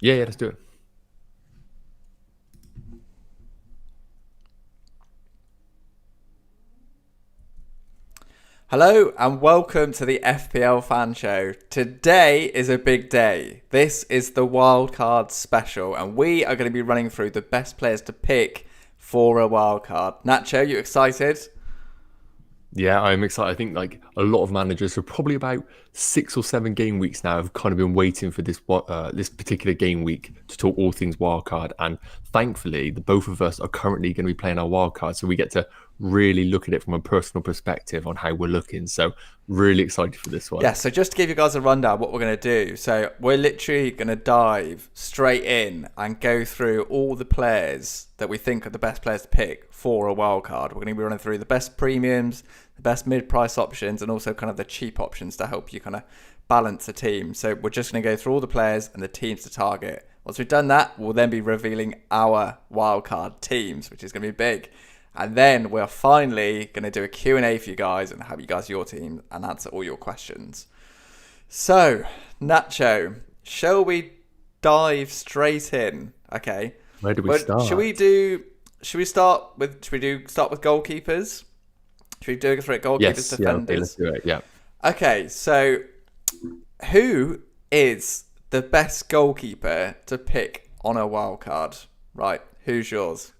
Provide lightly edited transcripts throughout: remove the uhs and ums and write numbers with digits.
Yeah, let's do it. Hello and welcome to the FPL fan show. Today is a big day. This is the wildcard special and we are going to be running through the best players to pick for a wildcard. Nacho, you excited? Yeah, I'm excited. I think like a lot of managers for probably about 6 or 7 game weeks now have kind of been waiting for this particular game week to talk all things wildcard. And thankfully, the both of us are currently going to be playing our wildcard, so we get to really look at it from a personal perspective on how we're looking. So really excited for this one. Yeah, so just to give you guys a rundown what we're going to do. So we're literally going to dive straight in and go through all the players that we think are the best players to pick for a wildcard. We're going to be running through the best premiums, the best mid-price options, and also kind of the cheap options to help you kind of balance a team. So we're just going to go through all the players and the teams to target. Once we've done that, we'll then be revealing our wildcard teams, which is going to be big. And then we're finally going to do a Q&A for you guys and have you guys your team and answer all your questions. So, Nacho, shall we dive straight in? Okay. Where do we start? Should we start with goalkeepers? Should we do it for it? Goalkeepers, Yes, defenders? yeah, okay, let's do it. Yeah. Okay, so who is the best goalkeeper to pick on a wildcard? Right, who's yours?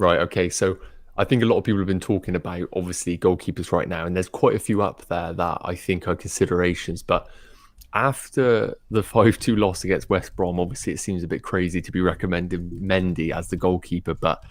Right, okay. So I think a lot of people have been talking about obviously goalkeepers right now, and there's quite a few up there that I think are considerations. But after the 5-2 loss against West Brom, obviously it seems a bit crazy to be recommending Mendy as the goalkeeper, but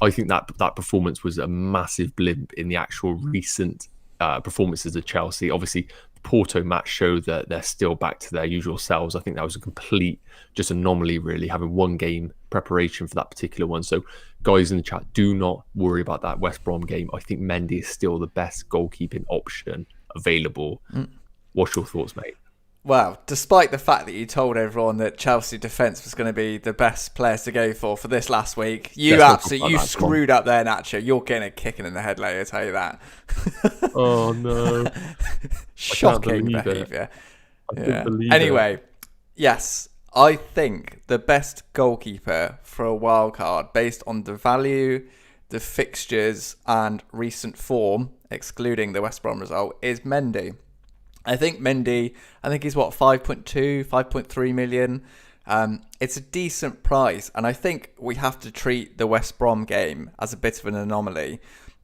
I think that performance was a massive blimp in the actual recent performances of Chelsea. Obviously, the Porto match showed that they're still back to their usual selves. I think that was a complete just anomaly, really, having one game preparation for that particular one. So, guys in the chat, do not worry about that West Brom game. I think Mendy is still the best goalkeeping option available. What's your thoughts, mate? Well, despite the fact that you told everyone that Chelsea defence was going to be the best players to go for this last week, you screwed up there, Nacho. You're getting a kicking in the head later, I tell you that. Oh, no. Shocking behaviour. Yeah. Anyway, yes, I think the best goalkeeper for a wild card based on the value, the fixtures and recent form, excluding the West Brom result, is Mendy. I think he's 5.2, 5.3 million. It's a decent price. And I think we have to treat the West Brom game as a bit of an anomaly.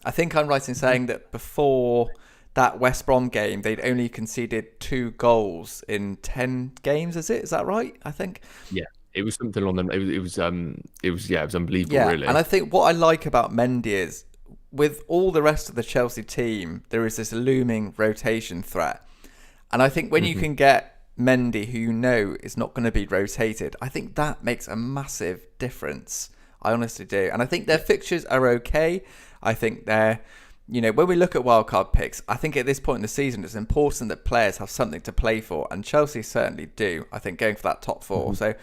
I think I'm right in saying that before that West Brom game, they'd only conceded 2 goals in 10 games, is it? Is that right? I think. Yeah, it was something on them. It was unbelievable, yeah, really. And I think what I like about Mendy is with all the rest of the Chelsea team, there is this looming rotation threat. And I think when you can get Mendy, who you know is not going to be rotated, I think that makes a massive difference. I honestly do. And I think their fixtures are okay. I think they're, when we look at wildcard picks, I think at this point in the season, it's important that players have something to play for. And Chelsea certainly do, I think, going for that top 4. So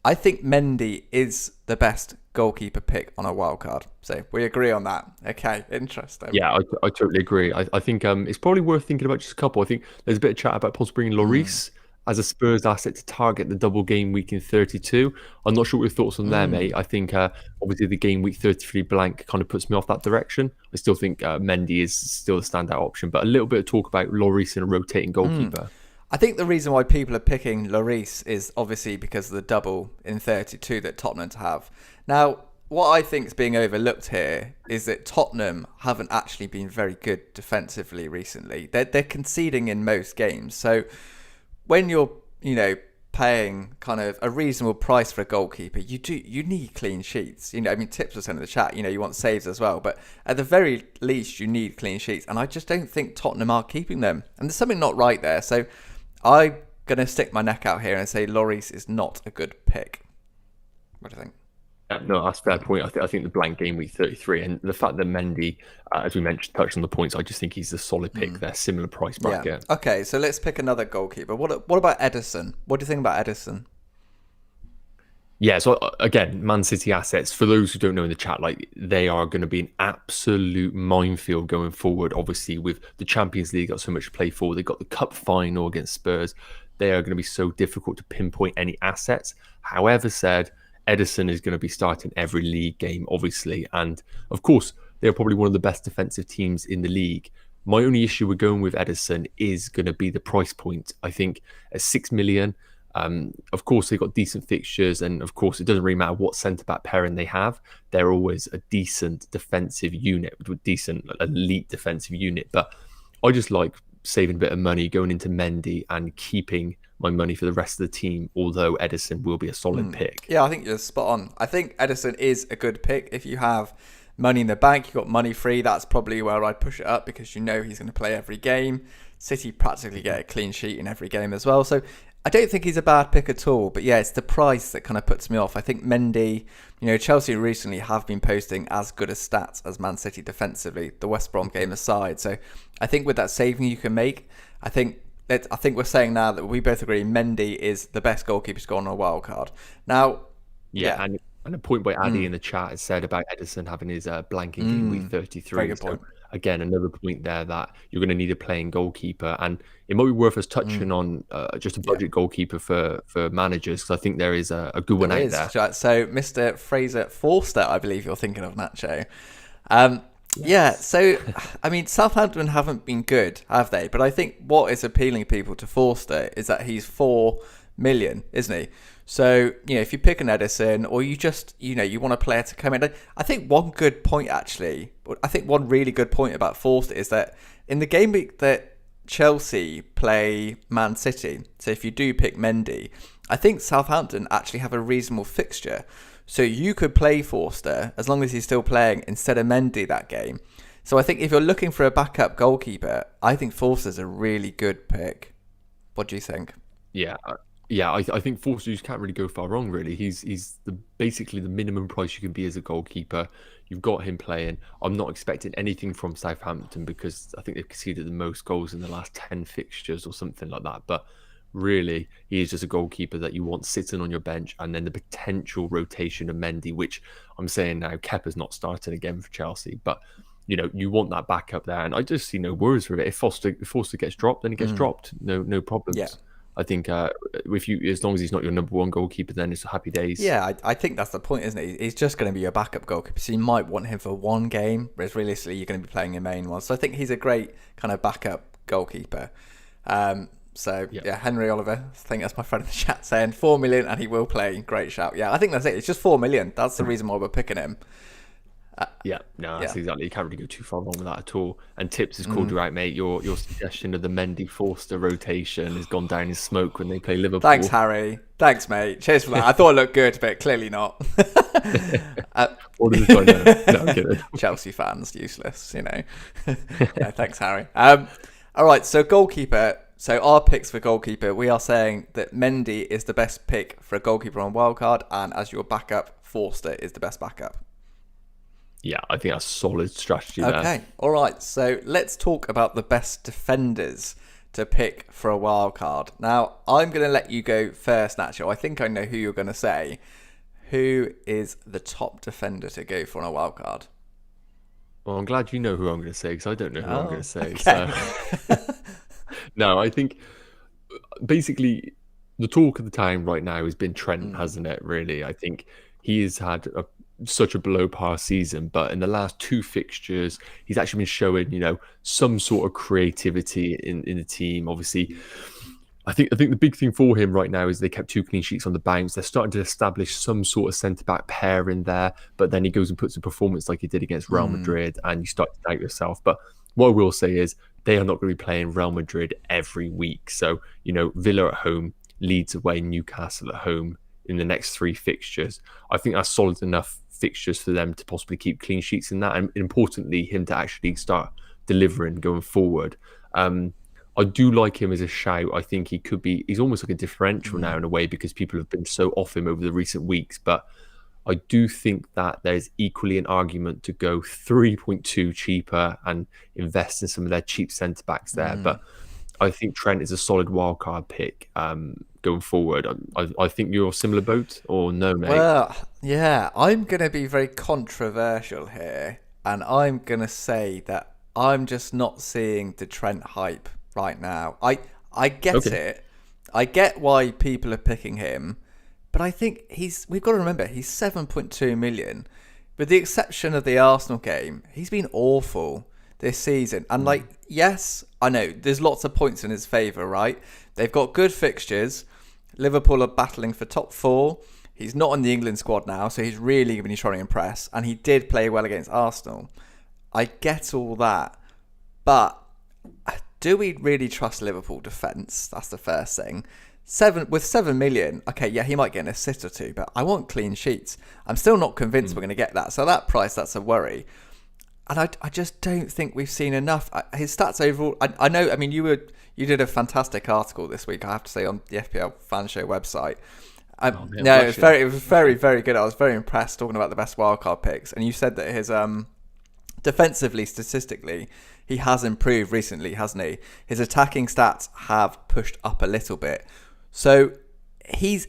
I think Mendy is the best goalkeeper pick on a wildcard. So we agree on that. Okay, interesting. Yeah, I totally agree. I think it's probably worth thinking about just a couple. I think there's a bit of chat about possibly bringing Lloris as a Spurs asset to target the double game week in 32. I'm not sure what your thoughts on there, mate. I think obviously the game week 33 blank kind of puts me off that direction. I still think Mendy is still the standout option, but a little bit of talk about Lloris and a rotating goalkeeper. I think the reason why people are picking Lloris is obviously because of the double in 32 that Tottenham have. Now, what I think is being overlooked here is that Tottenham haven't actually been very good defensively recently. They're conceding in most games. So when you're, paying kind of a reasonable price for a goalkeeper, you need clean sheets. Tips were sent in the chat, you want saves as well. But at the very least, you need clean sheets. And I just don't think Tottenham are keeping them. And there's something not right there. So I'm going to stick my neck out here and say Lloris is not a good pick. What do you think? No, that's a fair point. I think the blank game week 33 and the fact that Mendy, as we mentioned, touched on the points, I just think he's a solid pick there, similar price bracket. Yeah. Okay, so let's pick another goalkeeper. What about Ederson? What do you think about Ederson? Yeah, so again, Man City assets, for those who don't know in the chat, they are going to be an absolute minefield going forward. Obviously, with the Champions League got so much to play for. They got the Cup final against Spurs. they are going to be so difficult to pinpoint any assets. However said, Ederson is going to be starting every league game, obviously. And of course, they're probably one of the best defensive teams in the league. My only issue with going with Ederson is going to be the price point. I think at 6 million, of course, they've got decent fixtures. And of course, it doesn't really matter what centre-back pairing they have. They're always a decent defensive unit, decent elite defensive unit. But I just like saving a bit of money, going into Mendy and keeping my money for the rest of the team, although Ederson will be a solid pick. Yeah, I think you're spot on. I think Ederson is a good pick. If you have money in the bank, you've got money free, that's probably where I'd push it up, because you know he's going to play every game. City practically get a clean sheet in every game as well. So I don't think he's a bad pick at all. But yeah, it's the price that kind of puts me off. I think Mendy, Chelsea recently have been posting as good as stats as Man City defensively, the West Brom game aside. So I think with that saving you can make, I think we're saying now that we both agree Mendy is the best goalkeeper to go on a wild card. Now, yeah. And a point by Addy in the chat has said about Ederson having his blanking game week 33. Very good point. So again, another point there that you're going to need a playing goalkeeper. And it might be worth us touching on just a budget goalkeeper for managers, because I think there is a good one out there. So Mr. Fraser Forster, I believe you're thinking of, Nacho. Yeah, so, I mean, Southampton haven't been good, have they? But I think what is appealing people to Forster is that he's 4 million, isn't he? So, if you pick an Ederson, or you just, you want a player to come in. I think one really good point about Forster is that in the game week that Chelsea play Man City, so if you do pick Mendy, I think Southampton actually have a reasonable fixture. So you could play Forster as long as he's still playing instead of Mendy that game. So I think if you're looking for a backup goalkeeper, I think Forster's a really good pick. What do you think? Yeah, I think Forster, you can't really go far wrong, really. He's basically the minimum price you can be as a goalkeeper. You've got him playing. I'm not expecting anything from Southampton because I think they've conceded the most goals in the last 10 fixtures or something like that. But really, he is just a goalkeeper that you want sitting on your bench, and then the potential rotation of Mendy, which I'm saying now, Kepa's not starting again for Chelsea, but you want that backup there. And I just see no worries with it. If Forster gets dropped, then he gets dropped. No problems. Yeah. I think as long as he's not your number one goalkeeper, then it's happy days. Yeah, I think that's the point, isn't it? He's just going to be your backup goalkeeper, so you might want him for one game, whereas realistically you're going to be playing your main one. So I think he's a great kind of backup goalkeeper. So yeah, Henry Oliver, I think that's my friend in the chat saying 4 million and he will play. Great shout. Yeah, I think that's it. It's just 4 million. That's the reason why we're picking him. That's exactly. You can't really go too far wrong with that at all. And Tips has called you out, mate. Your suggestion of the Mendy Forster rotation has gone down in smoke when they play Liverpool. Thanks, Harry. Thanks, mate. Cheers for that. I thought it looked good, but clearly not. What is it? No, I'm kidding. Chelsea fans, useless. Yeah, thanks, Harry. All right, so goalkeeper. So our picks for goalkeeper, we are saying that Mendy is the best pick for a goalkeeper on wildcard, and as your backup, Forster is the best backup. Yeah, I think that's a solid strategy there. Okay, all right. So let's talk about the best defenders to pick for a wild card. Now, I'm going to let you go first, Nacho. I think I know who you're going to say. Who is the top defender to go for on a wild card? Well, I'm glad you know who I'm going to say, because I don't know who I'm going to say. Okay. So. No, I think basically the talk of the town right now has been Trent, hasn't it, really? I think he has had such a below par season, but in the last 2 fixtures he's actually been showing some sort of creativity in the team. Obviously, I think the big thing for him right now is they kept 2 clean sheets on the bounce. They're starting to establish some sort of centre-back pair in there, but then he goes and puts a performance like he did against Real Madrid and you start to doubt yourself. But what I will say is they are not going to be playing Real Madrid every week. So Villa at home, Leeds away, Newcastle at home in the next 3 fixtures. I think that's solid enough fixtures for them to possibly keep clean sheets in that, and importantly him to actually start delivering going forward. I do like him as a shout. I think he's almost like a differential now in a way, because people have been so off him over the recent weeks, but I do think that there's equally an argument to go 3.2 cheaper and invest in some of their cheap centre-backs there. But I think Trent is a solid wildcard pick going forward. I think you're a similar boat, or no, mate? Well, yeah, I'm going to be very controversial here, and I'm going to say that I'm just not seeing the Trent hype right now. I get it. I get why people are picking him, but I think we've got to remember, he's 7.2 million. With the exception of the Arsenal game, he's been awful this season. And yes, I know there's lots of points in his favour, right? They've got good fixtures. Liverpool are battling for top 4. He's not on the England squad now, so he's really going to be trying to impress. And he did play well against Arsenal. I get all that. But do we really trust Liverpool defence? That's the first thing. 7 million, okay, yeah, he might get an assist or 2, but I want clean sheets. I'm still not convinced we're going to get that. So that price, that's a worry. And I just don't think we've seen enough. His stats overall, I know, I mean, you did a fantastic article this week, I have to say, on the FPL Fan Show website. It was very, very good. I was very impressed talking about the best wildcard picks. And you said that his defensively, statistically, he has improved recently, hasn't he? His attacking stats have pushed up a little bit. So he's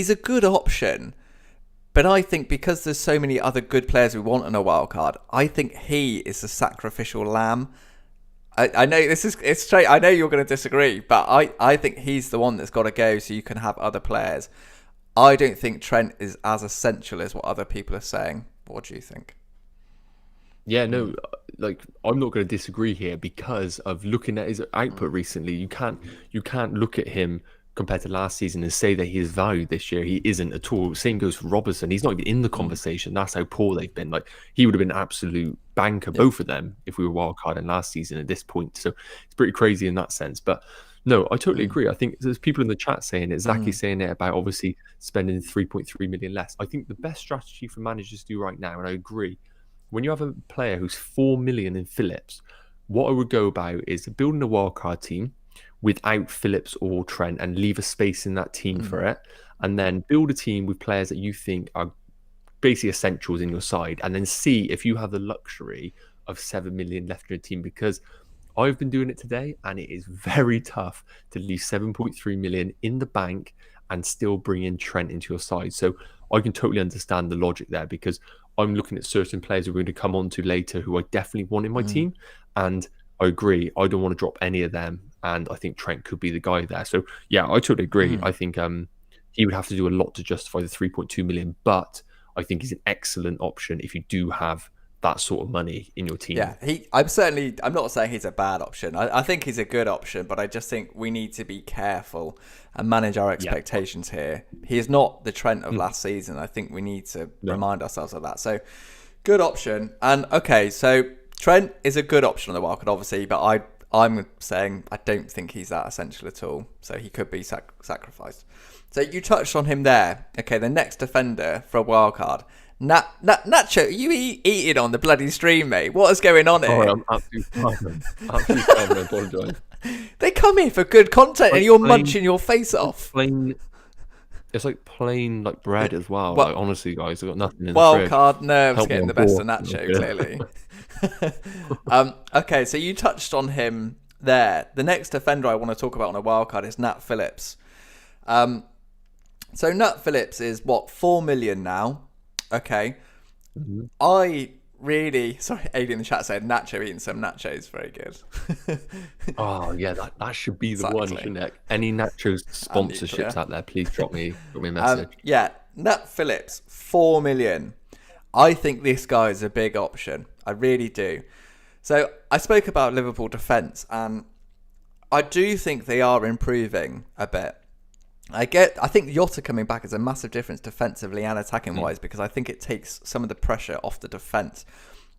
a good option. But I think because there's so many other good players we want in a wildcard, I think he is the sacrificial lamb. I know it's straight. I know you're going to disagree, but I think he's the one that's got to go so you can have other players. I don't think Trent is as essential as what other people are saying. What do you think? Yeah, no, I'm not going to disagree here because of looking at his output recently. You can't look at him compared to last season and say that he is valued this year. He isn't at all. Same goes for Robertson. He's not even in the conversation. That's how poor they've been. He would have been an absolute banker, both of them, if we were wildcarding last season at this point. So it's pretty crazy in that sense. But no, I totally agree. I think there's people in the chat saying it. Zacky's saying it about obviously spending 3.3 million less. I think the best strategy for managers to do right now, and I agree, when you have a player who's 4 million in Phillips, what I would go about is building a wildcard team without Phillips or Trent and leave a space in that team for it, and then build a team with players that you think are basically essentials in your side, and then see if you have the luxury of 7 million left in your team, because I've been doing it today and it is very tough to leave 7.3 million in the bank and still bring in Trent into your side. So I can totally understand the logic there, because I'm looking at certain players who we're going to come on to later who I definitely want in my team, and I agree, I don't want to drop any of them, and I think Trent could be the guy there. So yeah, I totally agree. I think he would have to do a lot to justify the 3.2 million, but I think he's an excellent option if you do have that sort of money in your team. Yeah, I'm not saying he's a bad option. I think he's a good option, but I just think we need to be careful and manage our expectations here. He is not the Trent of last season. I think we need to remind ourselves of that. So good option. And okay, so Trent is a good option on the wildcard, obviously, but I'm saying I don't think he's that essential at all. So he could be sacrificed. So you touched on him there. Okay, the next defender for a wildcard. Nacho, are you eating on the bloody stream, mate? What is going on here? I'm absolutely fine. Absolutely fine. I apologise. They come here for good content and you're munching your face off. It's like plain bread as well. Honestly, guys, I've got nothing in the fridge. Wildcard nerves getting the best of Nacho, clearly. Okay, so you touched on him there. The next defender I want to talk about on a wildcard is Nat Phillips. So Nat Phillips is 4 million now. Okay. I really... Sorry, Aiden in the chat said Nacho eating some nachos. Very good. Oh, yeah, that should be the one, shouldn't it? Any Nachos sponsorships out there, please drop me a message. Nat Phillips, 4 million. I think this guy is a big option. I really do. So I spoke about Liverpool defence, and I do think they are improving a bit. I think Yota coming back is a massive difference defensively and attacking wise, because I think it takes some of the pressure off the defence.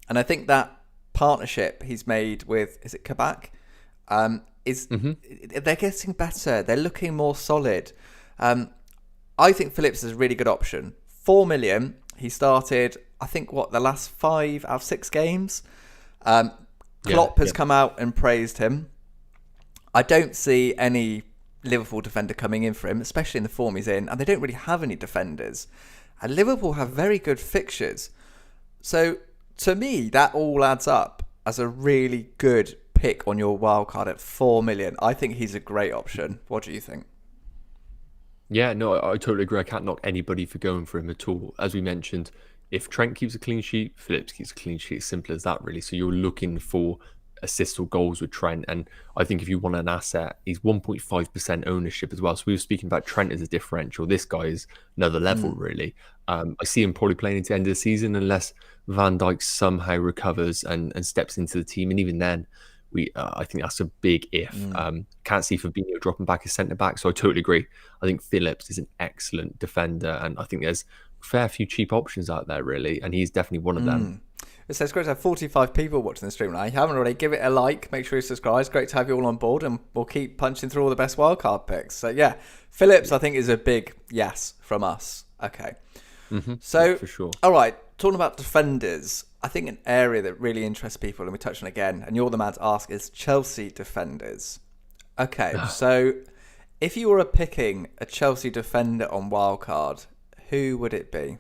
And I think that partnership he's made with, is it Kabak? They're getting better. They're looking more solid. I think Phillips is a really good option. 4 million. He started, I think, the last 5 out of 6 games. Klopp has come out and praised him. I don't see any Liverpool defender coming in for him, especially in the form he's in, and they don't really have any defenders. And Liverpool have very good fixtures. So, to me, that all adds up as a really good pick on your wildcard at 4 million. I think he's a great option. What do you think? Yeah, no, I totally agree. I can't knock anybody for going for him at all. As we mentioned, if Trent keeps a clean sheet, Phillips keeps a clean sheet. Simple as that, really. So you're looking for assists or goals with Trent. And I think if you want an asset, he's 1.5% ownership as well. So we were speaking about Trent as a differential. This guy is another level, really. I see him probably playing into the end of the season unless Van Dijk somehow recovers and steps into the team. And even then, I think that's a big if. Can't see Fabinho dropping back as centre back, so I totally agree. I think Phillips is an excellent defender, and I think there's a fair few cheap options out there, really, and he's definitely one of them. So it's great to have 45 people watching the stream now. If you haven't already, give it a like, make sure you subscribe. It's great to have you all on board, and we'll keep punching through all the best wildcard picks. So yeah, Phillips I think is a big yes from us. Okay. So, for sure. All right, talking about defenders, I think an area that really interests people, and we touched on again, and you're the man to ask, is Chelsea defenders. Okay, so if you were picking a Chelsea defender on Wildcard, who would it be?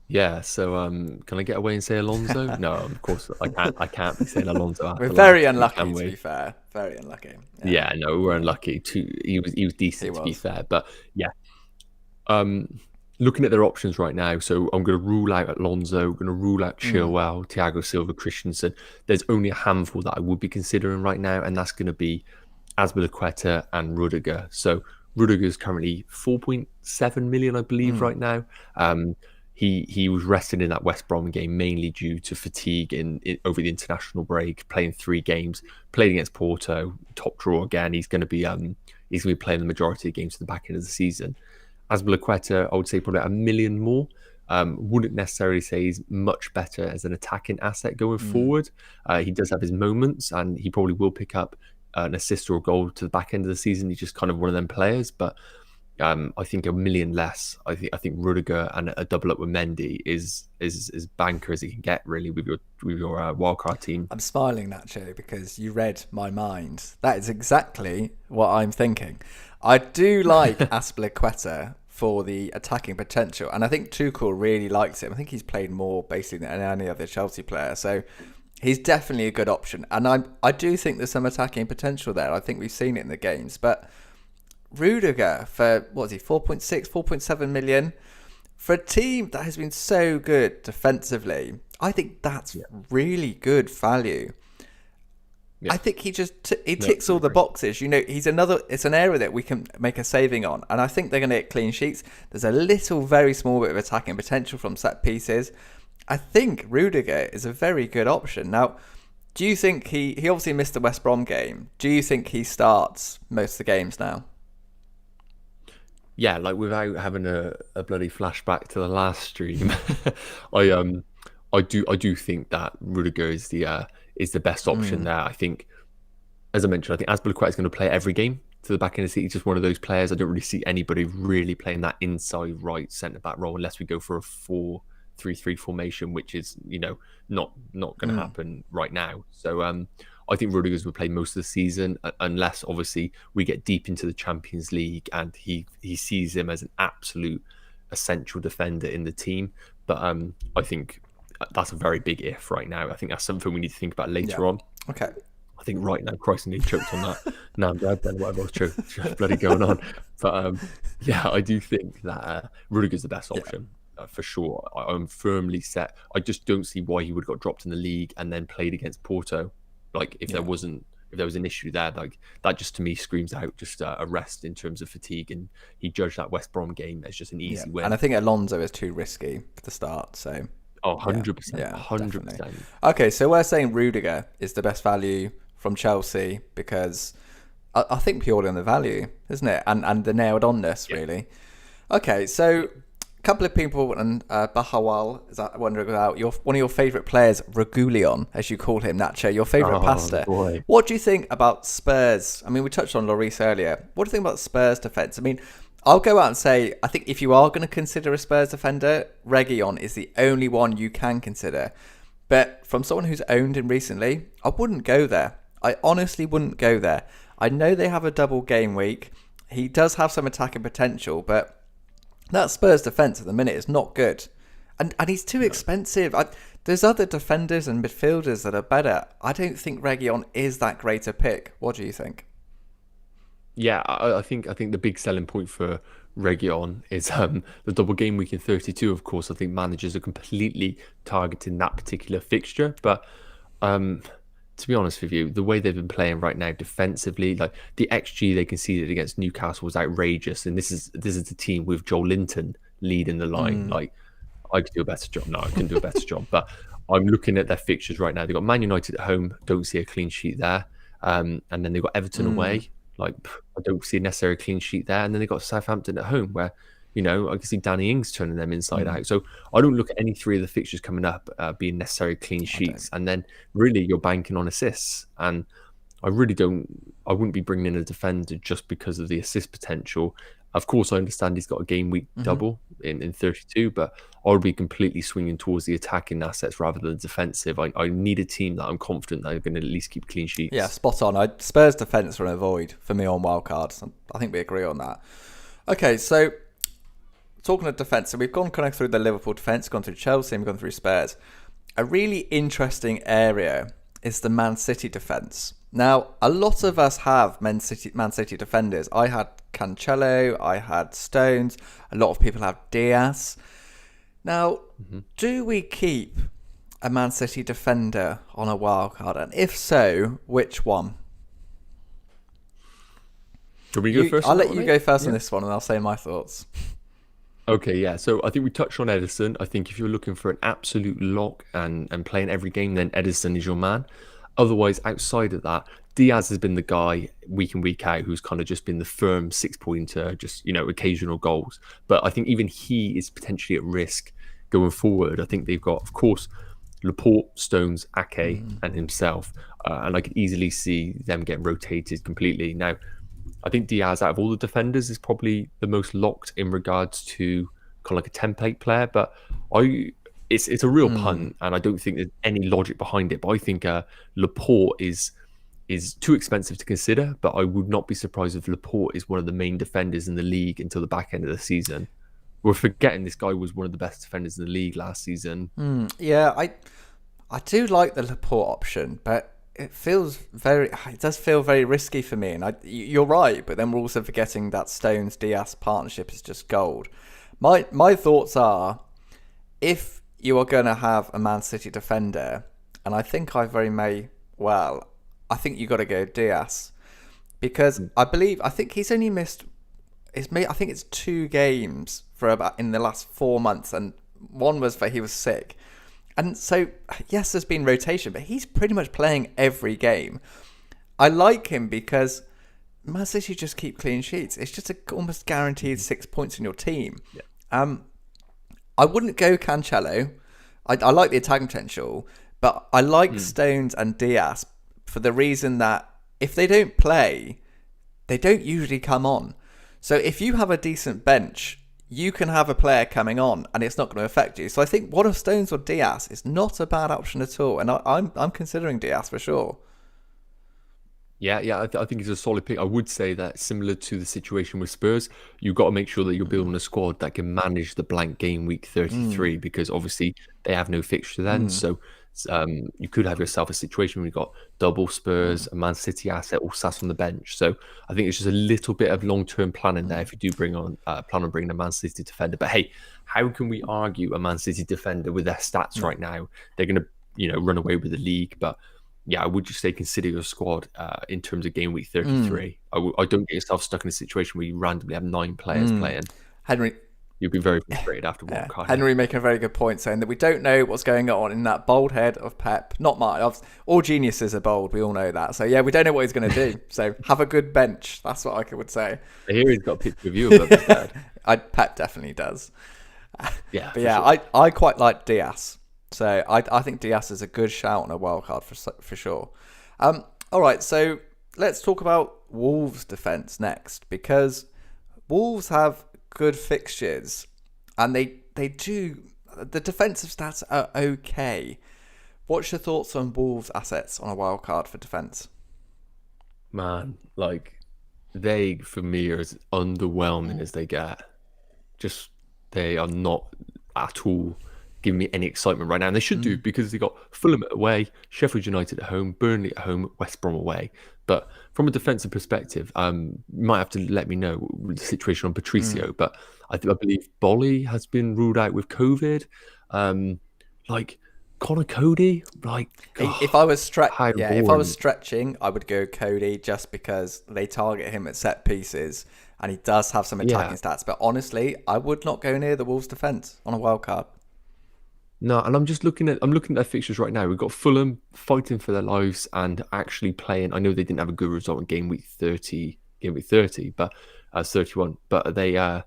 Yeah, so can I get away and say Alonso? No, of course I can't. I can't be saying Alonso. We're very unlucky, to be fair. Very unlucky. Yeah, no, we're unlucky. He was decent, to be fair, but yeah. Looking at their options right now, so I'm going to rule out Alonso, I'm going to rule out Chilwell, Thiago Silva, Christensen. There's only a handful that I would be considering right now, and that's going to be Azpilicueta and Rudiger. So Rudiger is currently 4.7 million, I believe, right now. He was rested in that West Brom game mainly due to fatigue over the international break, playing 3 games, played against Porto, top draw again. He's going to be playing the majority of games to the back end of the season. Azpilicueta, I would say probably 1 million more. Wouldn't necessarily say he's much better as an attacking asset going forward. He does have his moments, and he probably will pick up an assist or a goal to the back end of the season. He's just kind of one of them players, but I think 1 million less. I think Rudiger and a double up with Mendy is as banker as he can get, really, with your wildcard team. I'm smiling, Nacho, because you read my mind. That is exactly what I'm thinking. I do like Azpilicueta for the attacking potential, and I think Tuchel really likes him. I think he's played more basically than any other Chelsea player, so he's definitely a good option. And I do think there's some attacking potential there. I think we've seen it in the games, but Rudiger for, what is he, 4.6, 4.7 million? For a team that has been so good defensively, I think that's really good value. Yeah. I think he just ticks all the boxes. You know, it's an area that we can make a saving on, and I think they're going to get clean sheets. There's a very small bit of attacking potential from set pieces. I think Rudiger is a very good option. Now, do you think he obviously missed the West Brom game? Do you think he starts most of the games now? Yeah, like without having a bloody flashback to the last stream, I do think that Rudiger is the best option there. I think, as I mentioned, I think Azpilicueta is going to play every game to the back end of the seat. He's just one of those players. I don't really see anybody really playing that inside right centre back role unless we go for a 4-3-3 formation, which is not going to happen right now. So I think Rudiger's will play most of the season, unless obviously we get deep into the Champions League and he sees him as an absolute essential defender in the team. But I think that's a very big if right now. I think that's something we need to think about later on. Okay. I think right now, Christ, I nearly choked on that. No, I'm dead then, whatever was bloody going on. But yeah, I do think that Rudiger's the best option. For sure. I'm firmly set. I just don't see why he would have got dropped in the league and then played against Porto. Like if there was an issue there, like that just to me screams out just a rest in terms of fatigue, and he judged that West Brom game as just an easy win. And I think Alonso is too risky for the start, so 100%. 100%. Okay, so we're saying Rudiger is the best value from Chelsea because I think purely on the value, isn't it? And the nailed on-ness, really. Okay, so a couple of people, and Bahawal is wondering about one of your favourite players, Regulion, as you call him, Nacho, your favourite pastor. Boy. What do you think about Spurs? I mean, we touched on Lloris earlier. What do you think about Spurs defence? I mean, I'll go out and say, I think if you are going to consider a Spurs defender, Regulion is the only one you can consider. But from someone who's owned him recently, I wouldn't go there. I honestly wouldn't go there. I know they have a double game week. He does have some attacking potential, but that Spurs defence at the minute is not good. And he's too expensive. There's other defenders and midfielders that are better. I don't think Regulion is that great a pick. What do you think? Yeah, I think the big selling point for Regulion is the double game week in 32. Of course, I think managers are completely targeting that particular fixture. But To be honest with you, the way they've been playing right now defensively, like the XG they conceded against Newcastle was outrageous, and this is the team with Joel Linton leading the line. Like I could do a better job. No, I couldn't do a better job. But I'm looking at their fixtures right now. They've got Man United at home. Don't see a clean sheet there. And then they've got Everton away. Like I don't see a necessary clean sheet there. And then they've got Southampton at home, where I can see Danny Ings turning them inside out. So I don't look at any three of the fixtures coming up being necessary clean sheets. And then really you're banking on assists. And I wouldn't be bringing in a defender just because of the assist potential. Of course, I understand he's got a game week double in 32, but I would be completely swinging towards the attacking assets rather than defensive. I need a team that I'm confident that are going to at least keep clean sheets. Yeah, spot on. Spurs defence are an avoid for me on wildcards. I think we agree on that. Okay, so talking of defence, so we've gone kind of through the Liverpool defence, gone through Chelsea, and we've gone through Spurs. A really interesting area is the Man City defence. Now, a lot of us have Man City defenders. I had Cancelo, I had Stones, a lot of people have Diaz. Now, do we keep a Man City defender on a wildcard? And if so, which one? Can we go first? I'll let you go first on this one, and I'll say my thoughts. Okay, yeah. So I think we touched on Ederson. I think if you're looking for an absolute lock and playing every game, then Ederson is your man. Otherwise, outside of that, Diaz has been the guy week in, week out who's kind of just been the firm 6-pointer, just, occasional goals. But I think even he is potentially at risk going forward. I think they've got, of course, Laporte, Stones, Ake, and himself. And I could easily see them getting rotated completely. Now, I think Diaz, out of all the defenders, is probably the most locked in regards to kind of like a template player. But it's a real punt, and I don't think there's any logic behind it. But I think Laporte is too expensive to consider. But I would not be surprised if Laporte is one of the main defenders in the league until the back end of the season. We're forgetting this guy was one of the best defenders in the league last season. Yeah, I do like the Laporte option, but it does feel very risky for me. And you're right, but then we're also forgetting that Stones-Diaz partnership is just gold. My thoughts are, if you are going to have a Man City defender, and I think I think you got to go Diaz, because I think he's only missed. I think it's 2 games in the last 4 months, and one was he was sick. And so, yes, there's been rotation, but he's pretty much playing every game. I like him because Man City just keep clean sheets. It's just almost guaranteed 6 points in your team. Yeah. I wouldn't go Cancelo. I like the attacking potential, but I like Stones and Diaz for the reason that if they don't play, they don't usually come on. So if you have a decent bench, you can have a player coming on and it's not going to affect you. So I think one of Stones or Diaz is not a bad option at all. And I'm considering Diaz for sure. Yeah, I think it's a solid pick. I would say that similar to the situation with Spurs, you've got to make sure that you're building a squad that can manage the blank game week 33 because obviously they have no fixture then. So you could have yourself a situation where you've got double Spurs, a Man City asset all sat on the bench. So I think it's just a little bit of long-term planning there if you do plan on bringing a Man City defender. But hey, how can we argue a Man City defender with their stats right now? They're going to run away with the league, but yeah, I would just say consider your squad in terms of game week 33. I don't get yourself stuck in a situation where you randomly have 9 players playing. Henry, you'll be very frustrated after one card. Henry making a very good point, saying that we don't know what's going on in that bold head of Pep. Not mine. All geniuses are bold. We all know that. So yeah, we don't know what he's going to do. So have a good bench. That's what I would say. I hear he's got a picture of you above his bed. Pep definitely does. Yeah, but yeah, sure. I quite like Diaz. So I think Diaz is a good shout on a wildcard for sure. All right, so let's talk about Wolves' defence next, because Wolves have good fixtures and they do. The defensive stats are okay. What's your thoughts on Wolves' assets on a wildcard for defence? Man, they for me are as underwhelming as they get. Just they are not at all giving me any excitement right now, and they should do, because they got Fulham away, Sheffield United at home, Burnley at home, West Brom away. But from a defensive perspective, you might have to let me know the situation on Patricio. But I believe Bolly has been ruled out with COVID. Connor Cody, like, If I was how if I was boring. stretching, I would go Cody just because they target him at set pieces and he does have some Yeah, attacking stats. But honestly, I would not go near the Wolves defense on a wild card. no, and I'm looking at their fixtures right now. We've got Fulham fighting for their lives and actually playing. I know they didn't have a good result in game week 30, but 31, but they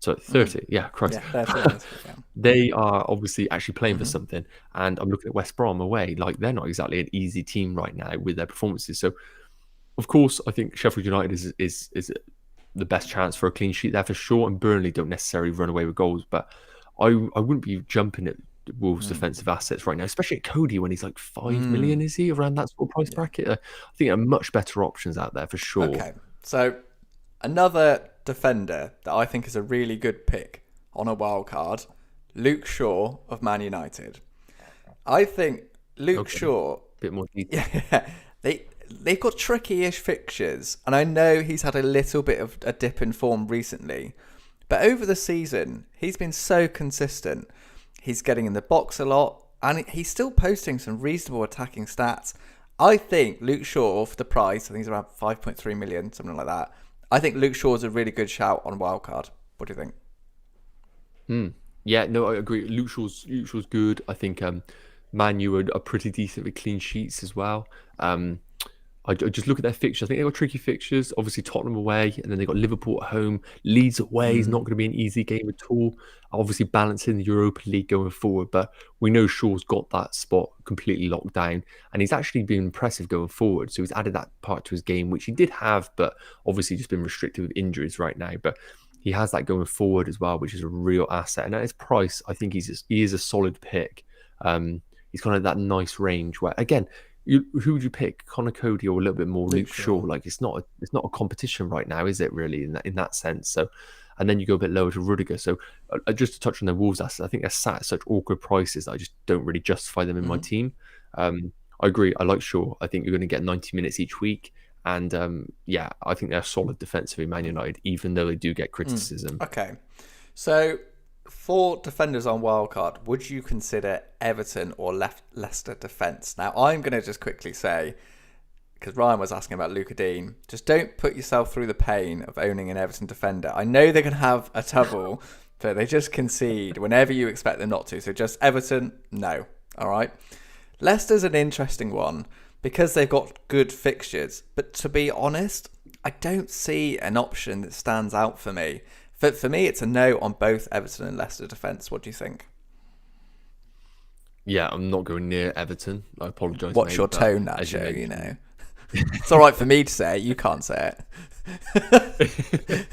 30, yeah, Christ. Yeah, 30 this week, yeah. They are obviously actually playing for Mhm. something. And I'm looking at West Brom away. Like, they're not exactly an easy team right now with their performances. So, of course, I think Sheffield United is the best chance for a clean sheet there for sure. And Burnley don't necessarily run away with goals. But I wouldn't be jumping at Wolves' defensive assets right now, especially at Cody when he's like 5 million, is he? Around that sort of price Yeah. bracket? I think there are much better options out there for sure. Okay. So another defender that I think is a really good pick on a wild card, Luke Shaw of Man United. I think Luke Okay. Shaw, Bit more detail. yeah, they've got tricky-ish fixtures, and I know he's had a little bit of a dip in form recently, but over the season he's been so consistent. He's getting in the box a lot, and he's still posting some reasonable attacking stats. I think Luke Shaw, for the price, I think he's around 5.3 million, something like that. I think Luke Shaw is a really good shout on wildcard. What do you think? Yeah, no, I agree. Luke Shaw's good. I think Man U are pretty decent with clean sheets as well. I just look at their fixtures. I think they've got tricky fixtures. Obviously, Tottenham away, and then they've got Liverpool at home. Leeds away is not going to be an easy game at all. Obviously, balancing the Europa League going forward, but we know Shaw's got that spot completely locked down, and he's actually been impressive going forward. So he's added that part to his game, which he did have, but obviously just been restricted with injuries right now. But he has that going forward as well, which is a real asset. And at his price, I think he is a solid pick. He's kind of that nice range where, again, who would you pick, Connor Cody or a little bit more Luke Shaw? Like, it's not a competition right now, is it really in that sense? So, and then you go a bit lower to Rudiger. So, just to touch on the Wolves assets, I think they're sat at such awkward prices that I just don't really justify them in my team. I agree. I like Shaw. I think you're going to get 90 minutes each week. And yeah, I think they're solid defensively, Man United, even though they do get criticism. Okay. So, for defenders on wildcard, would you consider Everton or Leicester defence? Now, I'm going to just quickly say, because Ryan was asking about Luca Dean, just don't put yourself through the pain of owning an Everton defender. I know they're going to have a trouble, but they just concede whenever you expect them not to. So just Everton, no. All right. Leicester's an interesting one because they've got good fixtures. But to be honest, I don't see an option that stands out for me. For me, it's a no on both Everton and Leicester defence. What do you think? Yeah, I'm not going near Everton. I apologise. What's mate, your but tone, as you Nacho? You mentioned- know, it's all right for me to say it. You can't say it.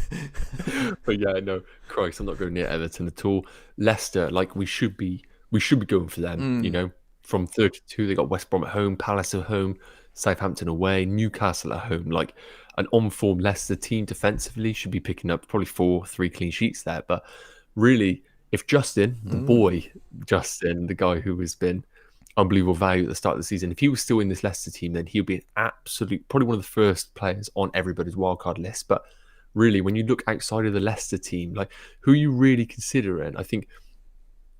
But yeah, no, Christ, I'm not going near Everton at all. Leicester, like we should be going for them. You know, from 32, they got West Brom at home, Palace at home, Southampton away, Newcastle at home. Like an on-form Leicester team defensively should be picking up probably 3 clean sheets there. But really, if Justin, the boy, Justin, the guy who has been unbelievable value at the start of the season, if he was still in this Leicester team, then he'll be an absolute, probably one of the first players on everybody's wildcard list. But really, when you look outside of the Leicester team, like who are you really considering? I think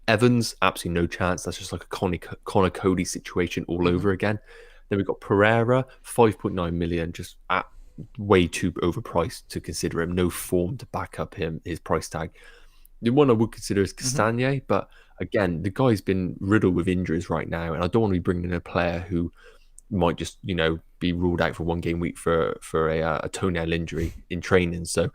Evans, absolutely no chance. That's just like a Connor Cody situation all over again. Then we've got Pereira, 5.9 million, just way too overpriced to consider him. No form to back up his price tag. The one I would consider is Castagne, but again, the guy's been riddled with injuries right now, and I don't want to be bringing in a player who might just, be ruled out for 1 game week for a toenail injury in training. So,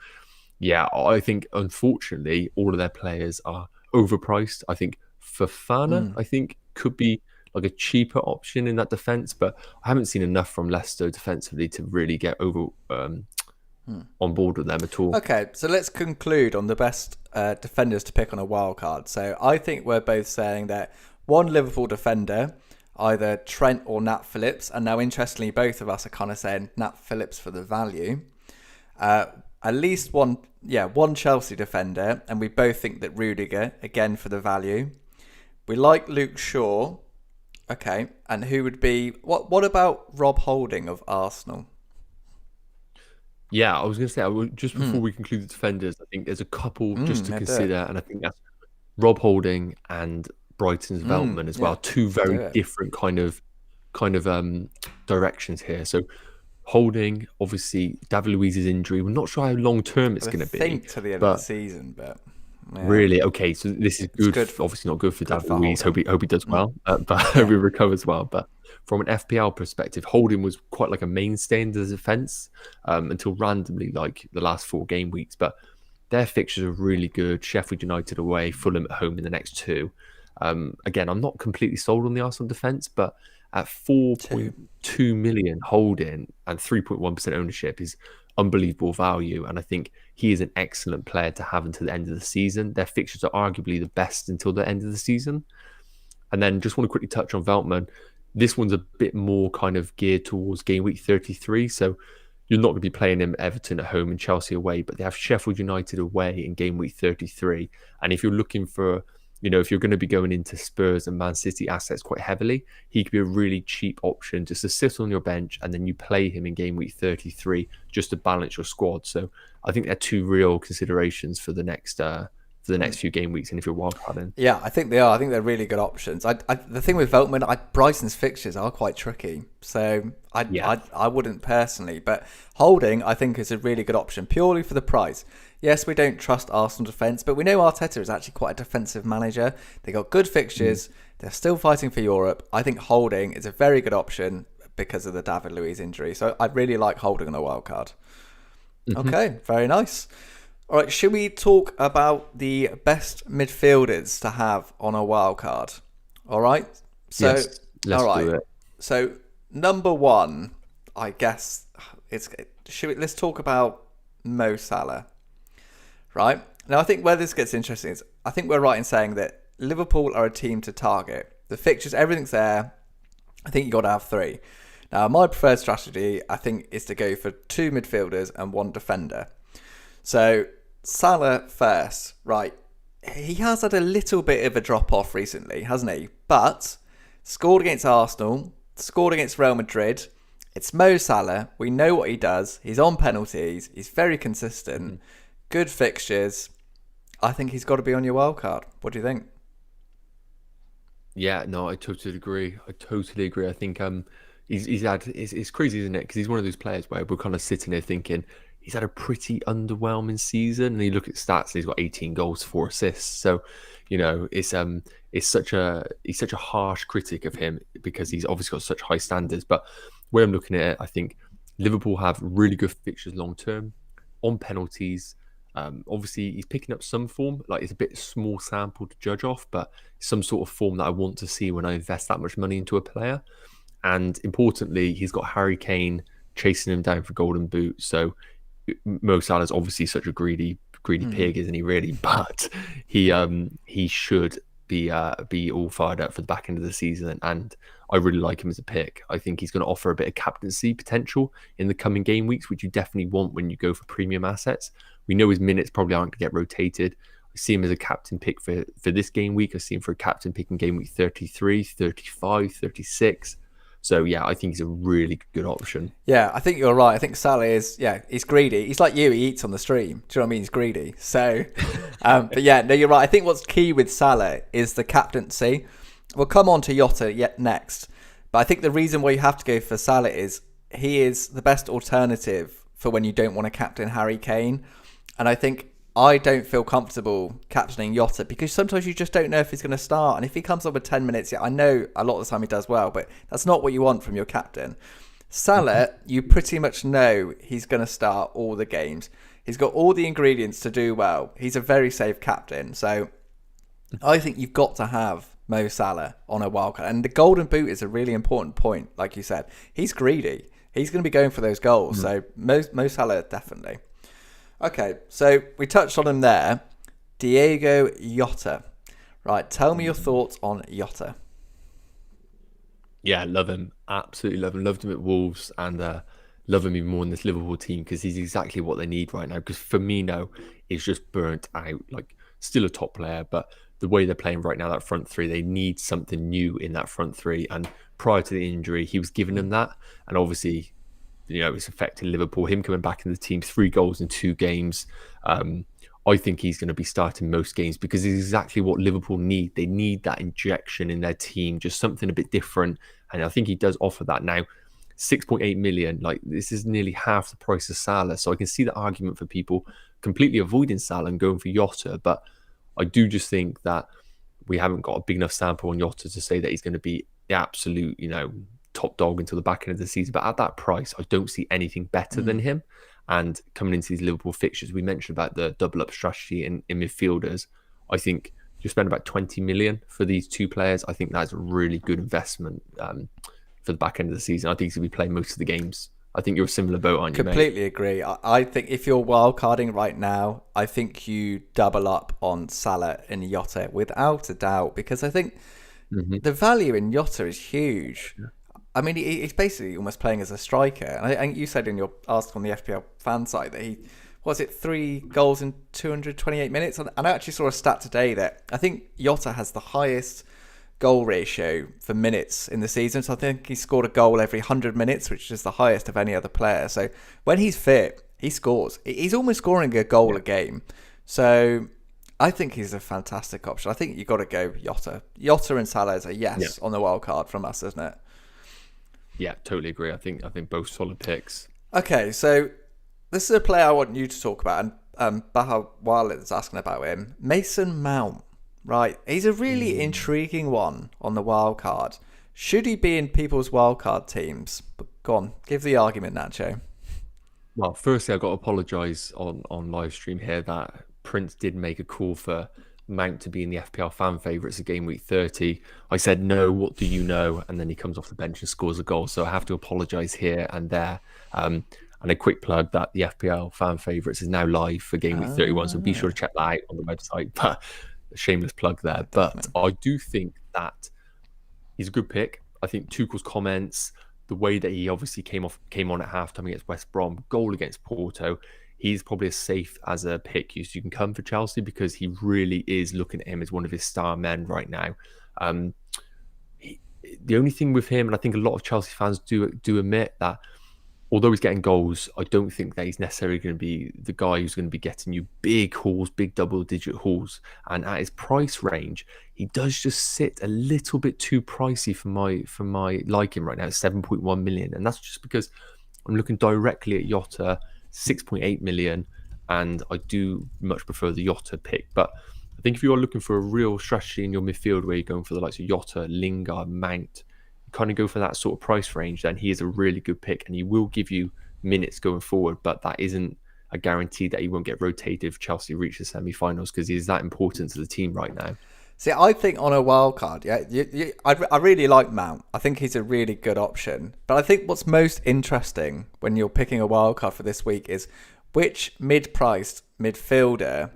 yeah, I think unfortunately all of their players are overpriced. I think Fofana, I think, could be like a cheaper option in that defense, but I haven't seen enough from Leicester defensively to really get over on board with them at all. Okay, so let's conclude on the best defenders to pick on a wild card. So I think we're both saying that one Liverpool defender, either Trent or Nat Phillips, and now interestingly, both of us are kind of saying Nat Phillips for the value. At least one Chelsea defender, and we both think that Rudiger, again for the value. We like Luke Shaw. Okay, and who would be... What about Rob Holding of Arsenal? Yeah, I was going to say, just before we conclude the defenders, I think there's a couple just to consider, and I think that's Rob Holding and Brighton's Veltman as well. Two very different kind of directions here. So Holding, obviously, David Luiz's injury. We're not sure how long term it's going to be. I think to the end of the season, but really, okay. So this is good. Obviously, not good for David Luiz. Hope he does well, but hope he recovers well. But from an FPL perspective, Holding was quite like a mainstay in the defense until randomly, like the last 4 game weeks. But their fixtures are really good. Sheffield United away, Fulham at home in the next 2. Again, I'm not completely sold on the Arsenal defense, but at 4.2 million Holding and 3.1% ownership is unbelievable value. And I think he is an excellent player to have until the end of the season. Their fixtures are arguably the best until the end of the season. And then just want to quickly touch on Veltman. This one's a bit more kind of geared towards game week 33. So you're not going to be playing him Everton at home and Chelsea away, but they have Sheffield United away in game week 33. And if you're looking for, if you're going to be going into Spurs and Man City assets quite heavily, he could be a really cheap option just to sit on your bench, and then you play him in game week 33 just to balance your squad. So I think they're 2 real considerations for the next few game weeks, and if you're wildcarding. Yeah, I think they are. I think they're really good options. The thing with Veltman, Brighton's fixtures are quite tricky, so I wouldn't personally. But Holding, I think, is a really good option purely for the price. Yes, we don't trust Arsenal defence, but we know Arteta is actually quite a defensive manager. They got good fixtures. They're still fighting for Europe. I think Holding is a very good option because of the David Luiz injury. So I really like Holding on a wildcard. Okay, very nice. All right, should we talk about the best midfielders to have on a wildcard? All right. So, yes, let's do it. So, number 1, I guess let's talk about Mo Salah. Right? Now, I think where this gets interesting is I think we're right in saying that Liverpool are a team to target. The fixtures, everything's there. I think you've got to have 3. Now, my preferred strategy, I think, is to go for 2 midfielders and 1 defender. So, Salah first, right? He has had a little bit of a drop-off recently, hasn't he? But scored against Arsenal, scored against Real Madrid. It's Mo Salah. We know what he does. He's on penalties. He's very consistent. Good fixtures. I think he's got to be on your wildcard. What do you think? Yeah, no, I totally agree. I think it's crazy, isn't it? Because he's one of those players where we're kind of sitting there thinking he's had a pretty underwhelming season, and you look at stats and he's got 18 goals, 4 assists. So, he's such a harsh critic of him because he's obviously got such high standards. But when I'm looking at it, I think Liverpool have really good fixtures long term on penalties. Obviously, he's picking up some form. Like, it's a bit small sample to judge off, but some sort of form that I want to see when I invest that much money into a player. And importantly, he's got Harry Kane chasing him down for Golden Boot. So Mo Salah's obviously such a greedy pig, isn't he? Really, but he should be all fired up for the back end of the season, and I really like him as a pick. I think he's going to offer a bit of captaincy potential in the coming game weeks, which you definitely want when you go for premium assets. We know his minutes probably aren't going to get rotated. I see him as a captain pick for this game week. I see him for a captain pick in game week 33, 35, 36. So, yeah, I think he's a really good option. Yeah, I think you're right. I think Salah is, he's greedy. He's like you, he eats on the stream. Do you know what I mean? He's greedy. So, but yeah, no, you're right. I think what's key with Salah is the captaincy. We'll come on to Yota next. But I think the reason why you have to go for Salah is he is the best alternative for when you don't want to captain Harry Kane. And I think I don't feel comfortable captaining Yota because sometimes you just don't know if he's going to start. And if he comes up with 10 minutes, I know a lot of the time he does well, but that's not what you want from your captain. Salah, you pretty much know he's going to start all the games. He's got all the ingredients to do well. He's a very safe captain. So I think you've got to have Mo Salah on a wildcard. And the Golden Boot is a really important point, like you said. He's greedy. He's going to be going for those goals. So Mo Salah, definitely. Okay, so we touched on him there. Diego Yota. Right, tell me your thoughts on Yota. Yeah, love him. Absolutely love him. Loved him at Wolves and love him even more in this Liverpool team because he's exactly what they need right now. Because Firmino is just burnt out. Like, still a top player, but the way they're playing right now, that front three, they need something new in that front three. And prior to the injury, he was giving them that. And obviously, it's affecting Liverpool. Him coming back in the team, 3 goals in 2 games. I think he's going to be starting most games because it's exactly what Liverpool need. They need that injection in their team, just something a bit different. And I think he does offer that now. 6.8 million, like this is nearly half the price of Salah. So I can see the argument for people completely avoiding Salah and going for Yota. But I do just think that we haven't got a big enough sample on Yota to say that he's going to be the absolute, top dog until the back end of the season. But at that price, I don't see anything better than him. And coming into these Liverpool fixtures, we mentioned about the double up strategy in midfielders. I think you spend about 20 million for these two players. I think that's a really good investment for the back end of the season. I think he's going to be playing most of the games. I think you're a similar boat, aren't you, mate? Completely agree. I think if you're wildcarding right now, I think you double up on Salah and Yota without a doubt, because I think the value in Yota is huge. Yeah. I mean, he's basically almost playing as a striker. And I think you said in your article on the FPL fan site that he, 3 goals in 228 minutes? And I actually saw a stat today that I think Yota has the highest goal ratio for minutes in the season. So I think he scored a goal every 100 minutes, which is the highest of any other player. So when he's fit, he scores. He's almost scoring a goal a game. So I think he's a fantastic option. I think you've got to go Yota. Yota and Salah is a yes on the wild card from us, isn't it? Yeah, totally agree. I think both solid picks. Okay, so this is a player I want you to talk about, and Baha Wiley is asking about him. Mason Mount, right? He's a really intriguing one on the wild card. Should he be in people's wild card teams? But go on, give the argument, Nacho. Well, firstly, I've got to apologise on live stream here that Prince did make a call for Mount to be in the FPL fan favourites of game week 30. I said, no, what do you know? And then he comes off the bench and scores a goal. So I have to apologise here and there. And a quick plug that the FPL fan favourites is now live for game week 31. So be sure to check that out on the website. But a shameless plug there. But I do think that he's a good pick. I think Tuchel's comments, the way that he obviously came on at halftime against West Brom, goal against Porto, he's probably as safe as a pick as you can come for Chelsea, because he really is looking at him as one of his star men right now. The only thing with him, and I think a lot of Chelsea fans do admit that, although he's getting goals, I don't think that he's necessarily going to be the guy who's going to be getting you big hauls, big double-digit hauls. And at his price range, he does just sit a little bit too pricey for my liking right now. It's 7.1 million, and that's just because I'm looking directly at Yota, 6.8 million, and I do much prefer the Yota pick. But I think if you are looking for a real strategy in your midfield where you're going for the likes of Yota, Lingard, Mount, you kind of go for that sort of price range, then he is a really good pick, and he will give you minutes going forward, but that isn't a guarantee that he won't get rotated if Chelsea reach the semi-finals, because he is that important to the team right now. See, I think on a wild card, I really like Mount. I think he's a really good option. But I think what's most interesting when you're picking a wild card for this week is which mid-priced midfielder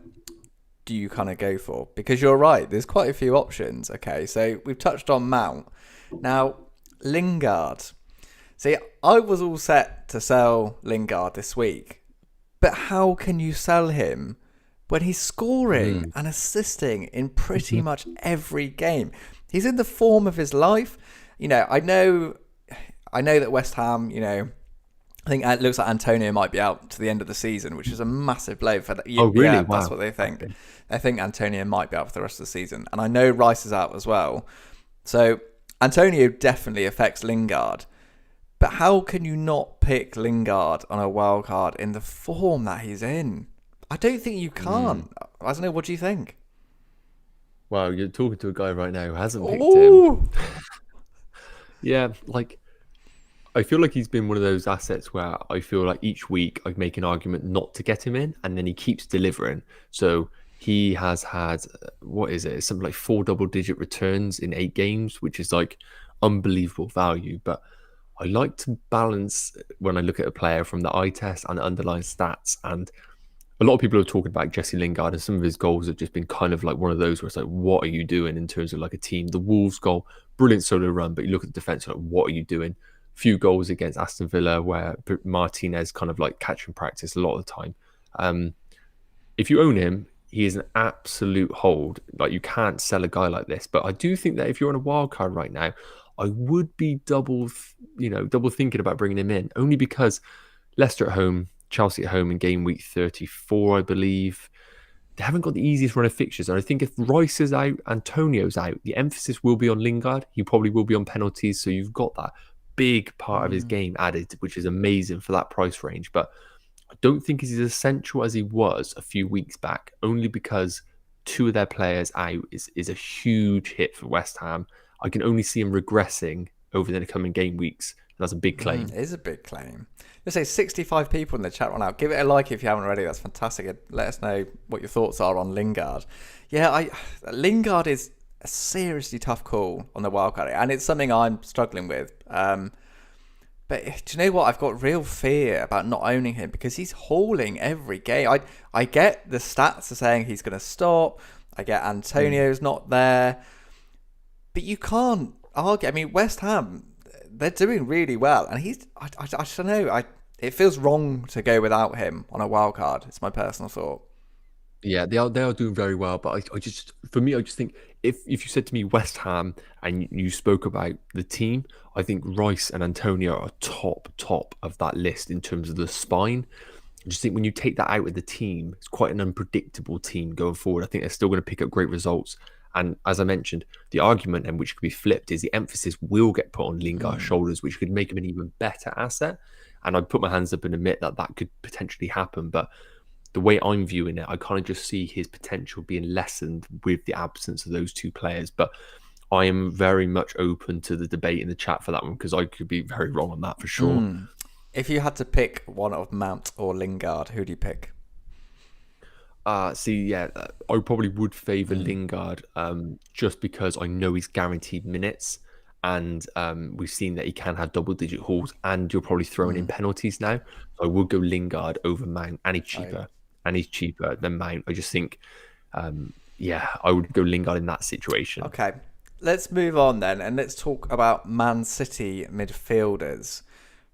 do you kind of go for? Because you're right, there's quite a few options. Okay, so we've touched on Mount. Now, Lingard. See, I was all set to sell Lingard this week. But how can you sell him when he's scoring and assisting in pretty much every game? He's in the form of his life. I know that West Ham, I think it looks like Antonio might be out to the end of the season, which is a massive blow for that. Oh, really? Yeah, wow. That's what they think. Okay. I think Antonio might be out for the rest of the season. And I know Rice is out as well. So Antonio definitely affects Lingard. But how can you not pick Lingard on a wild card in the form that he's in? I don't think you can. I don't know. What do you think? Wow, you're talking to a guy right now who hasn't picked him. Yeah, I feel like he's been one of those assets where I feel like each week I make an argument not to get him in, and then he keeps delivering. So he has had, something like 4 double-digit returns in 8 games, which is like unbelievable value. But I like to balance when I look at a player from the eye test and the underlying stats. And a lot of people are talking about Jesse Lingard, and some of his goals have just been kind of like one of those where it's like, what are you doing in terms of like a team? The Wolves goal, brilliant solo run, but you look at the defence, like, what are you doing? Few goals against Aston Villa where Martinez kind of like catch and practice a lot of the time. If you own him, he is an absolute hold. Like, you can't sell a guy like this. But I do think that if you're on a wild card right now, I would be double thinking about bringing him in, only because Leicester at home, Chelsea at home in game week 34, I believe. they haven't got the easiest run of fixtures. And I think if Rice is out, Antonio's out, the emphasis will be on Lingard. He probably will be on penalties. So you've got that big part of his game added, which is amazing for that price range. But I don't think he's as essential as he was a few weeks back, only because two of their players out is a huge hit for West Ham. I can only see him regressing over the coming game weeks. That's a big claim. It is a big claim. Let's say 65 people in the chat right now. Give it a like if you haven't already. That's fantastic. Let us know what your thoughts are on Lingard. Yeah, Lingard is a seriously tough call on the wildcard, and it's something I'm struggling with. But do you know what? I've got real fear about not owning him because he's hauling every game. I get the stats are saying he's going to stop. I get Antonio's not there. But you can't argue. I mean, West Ham, they're doing really well. And I don't know. It feels wrong to go without him on a wild card. It's my personal thought. Yeah, they are doing very well. But I just think if you said to me West Ham and you spoke about the team, I think Rice and Antonio are top of that list in terms of the spine. I just think when you take that out of the team, it's quite an unpredictable team going forward. I think they're still going to pick up great results. And as I mentioned, the argument, and which could be flipped, is the emphasis will get put on Lingard's shoulders, which could make him an even better asset. And I'd put my hands up and admit that could potentially happen. But the way I'm viewing it, I kind of just see his potential being lessened with the absence of those two players. But I am very much open to the debate in the chat for that one, because I could be very wrong on that for sure. If you had to pick one of Mount or Lingard, who do you pick? I probably would favour Lingard just because I know he's guaranteed minutes, and we've seen that he can have double-digit hauls, and you're probably throwing in penalties now. So I would go Lingard over Mount, and he's cheaper than Mount. I just think, I would go Lingard in that situation. Okay, let's move on then, and let's talk about Man City midfielders.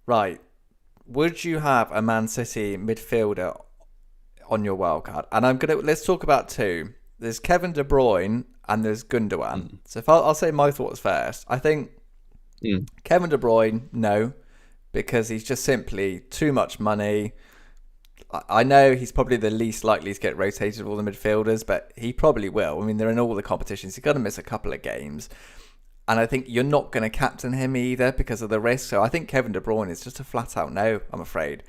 Right, would you have a Man City midfielder on your wildcard? And let's talk about two. There's Kevin De Bruyne and there's Gundogan. So if I'll say my thoughts first. I think Kevin De Bruyne, no, because he's just simply too much money. I know he's probably the least likely to get rotated of all the midfielders, but he probably will. I mean, they're in all the competitions. He's going to miss a couple of games. And I think you're not going to captain him either because of the risk. So I think Kevin De Bruyne is just a flat out no, I'm afraid.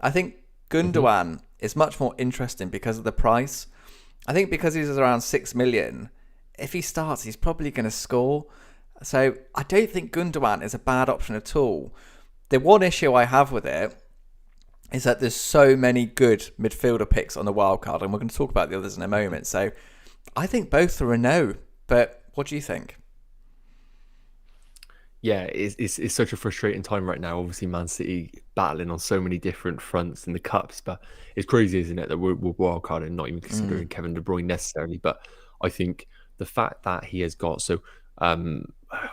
I think Gundogan is much more interesting because of the price. I think because he's around 6 million, if he starts, he's probably going to score. So I don't think Gundogan is a bad option at all. The one issue I have with it is that there's so many good midfielder picks on the wildcard, and we're going to talk about the others in a moment. So I think both are a no. But what do you think? Yeah, it's such a frustrating time right now. Obviously, Man City battling on so many different fronts in the cups, but it's crazy, isn't it, that we're wildcard and not even considering Kevin De Bruyne necessarily. But I think the fact that he has got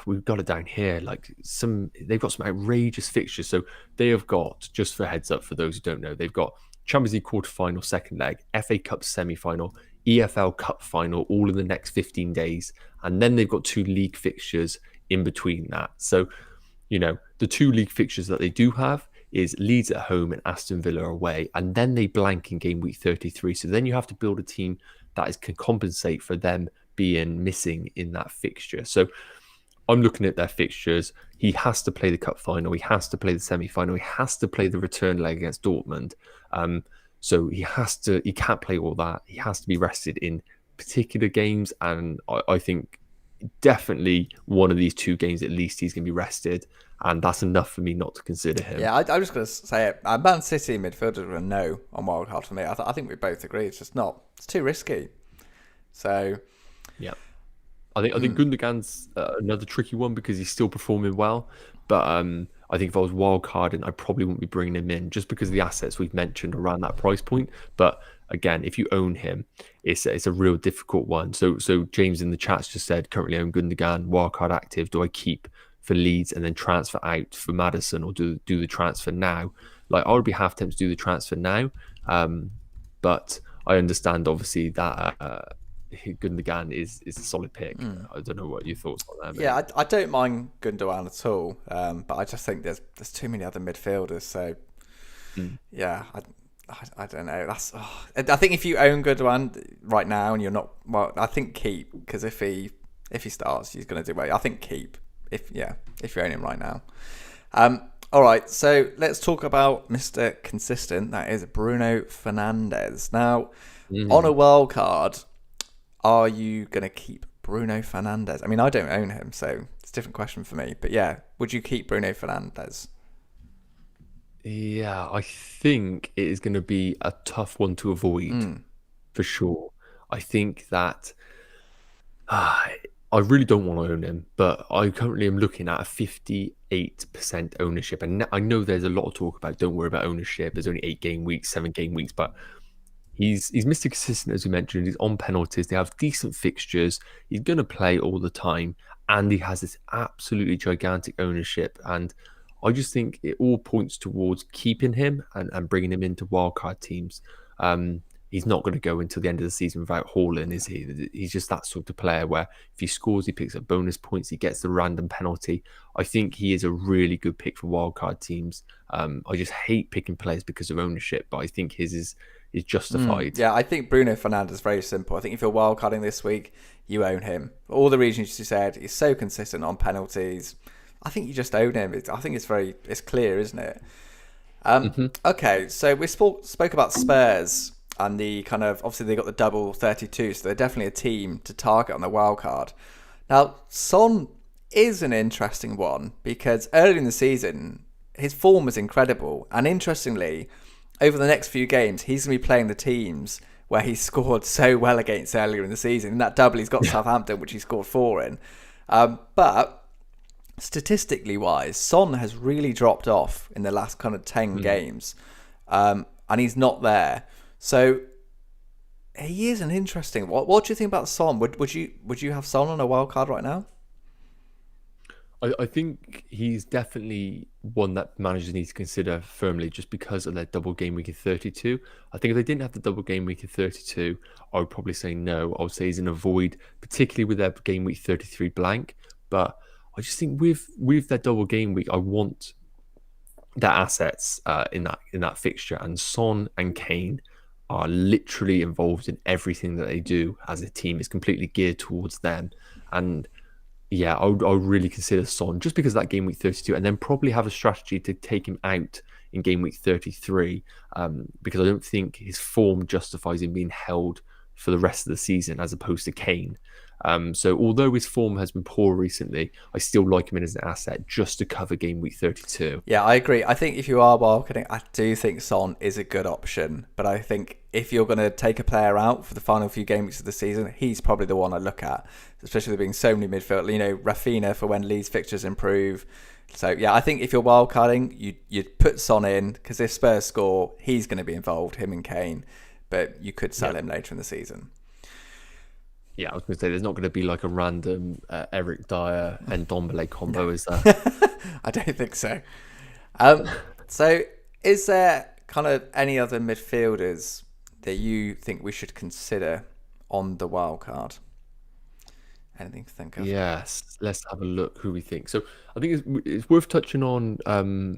we've got it down here. They've got some outrageous fixtures. So they have got, just for heads up for those who don't know, they've got Champions League quarter-final, second leg, FA Cup semi-final, EFL Cup final, all in the next 15 days, and then they've got two league fixtures in between that. So, the two league fixtures that they do have is Leeds at home and Aston Villa away, and then they blank in game week 33. So then you have to build a team that can compensate for them being missing in that fixture. So I'm looking at their fixtures. He has to play the cup final. He has to play the semi-final. He has to play the return leg against Dortmund. So he can't play all that. He has to be rested in particular games, and I think definitely one of these two games at least he's going to be rested, and that's enough for me not to consider him. Yeah, I'm just going to say it. Man City midfielders are a no on wildcard for me. I think we both agree. It's just not. It's too risky. So, yeah, I think Gundogan's another tricky one because he's still performing well, but I think if I was wildcarding, I probably wouldn't be bringing him in just because of the assets we've mentioned around that price point. But again, if you own him, it's a real difficult one. So James in the chat's just said, currently own Gundogan, wildcard active. Do I keep for Leeds and then transfer out for Maddison, or do the transfer now? I would be half tempted to do the transfer now, but I understand obviously that Gundogan is a solid pick. I don't know what your thoughts on that. Yeah, I don't mind Gundogan at all, but I just think there's too many other midfielders. So yeah, I don't know. I think if you own Gundogan right now and you're not, well, I think keep, because if he starts, he's going to do well. I think keep if you own him right now. All right, so let's talk about Mr. Consistent. That is Bruno Fernandez. Now, on a wild card, are you going to keep Bruno Fernandez? I mean, I don't own him, so it's a different question for me. But yeah, would you keep Bruno Fernandez? Yeah, I think it is going to be a tough one to avoid for sure. I think that I really don't want to own him, but I currently am looking at a 58% ownership. And I know there's a lot of talk about don't worry about ownership. There's only 8 game weeks, 7 game weeks, but he's Mr. Consistent, as we mentioned. He's on penalties. They have decent fixtures. He's going to play all the time, and he has this absolutely gigantic ownership. And I just think it all points towards keeping him and bringing him into wildcard teams. He's not going to go until the end of the season without hauling, is he? He's just that sort of player where if he scores, he picks up bonus points, he gets the random penalty. I think he is a really good pick for wildcard teams. I just hate picking players because of ownership, but I think his is justified. Yeah, I think Bruno Fernandez is very simple. I think if you're wildcarding this week, you own him. For all the reasons you said, he's so consistent on penalties. I think you just own him. I think it's clear, isn't it? Okay, so we spoke about Spurs and the kind of, obviously they got the double 32, so they're definitely a team to target on the wild card. Now, Son is an interesting one because early in the season, his form was incredible. And interestingly, over the next few games, he's going to be playing the teams where he scored so well against earlier in the season. In that double, he's got Southampton, which he scored 4 in. But statistically wise, Son has really dropped off in the last kind of 10 games. And he's not there. So he is an interesting. What do you think about Son? Would you have Son on a wild card right now? I think he's definitely one that managers need to consider firmly just because of their double game week in 32. I think if they didn't have the double game week in 32, I would probably say no. I would say he's an avoid, particularly with their game week 33 blank. But I just think with their double game week, I want their assets in that fixture. And Son and Kane are literally involved in everything that they do as a team. It's completely geared towards them. And yeah, I would really consider Son just because of that game week 32, and then probably have a strategy to take him out in game week 33 because I don't think his form justifies him being held for the rest of the season as opposed to Kane. So although his form has been poor recently, I still like him in as an asset just to cover game week 32. Yeah, I agree. I think if you are wildcarding, I do think Son is a good option. But I think if you're going to take a player out for the final few game weeks of the season, he's probably the one I look at, especially there being so many midfielders. Rafinha for when Leeds fixtures improve. So yeah, I think if you're wildcarding, you'd put Son in because if Spurs score, he's going to be involved, him and Kane. But you could sell him later in the season. Yeah, I was going to say there's not going to be like a random Eric Dyer and Ndombele combo, is there? I don't think so. So is there kind of any other midfielders that you think we should consider on the wild card? Anything to think of? Yes, let's have a look who we think. So I think it's worth touching on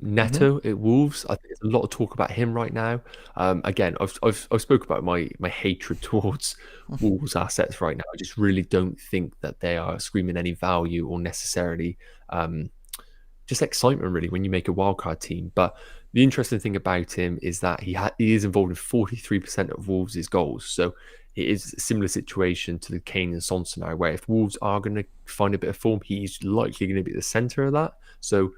Neto at Wolves. I think there's a lot of talk about him right now. Again, I've spoke about my hatred towards Wolves assets right now. I just really don't think that they are screaming any value or necessarily just excitement really when you make a wildcard team. But the interesting thing about him is that he is involved in 43% of Wolves' goals. So it is a similar situation to the Kane and Son scenario, where if Wolves are going to find a bit of form, he's likely going to be at the centre of that. So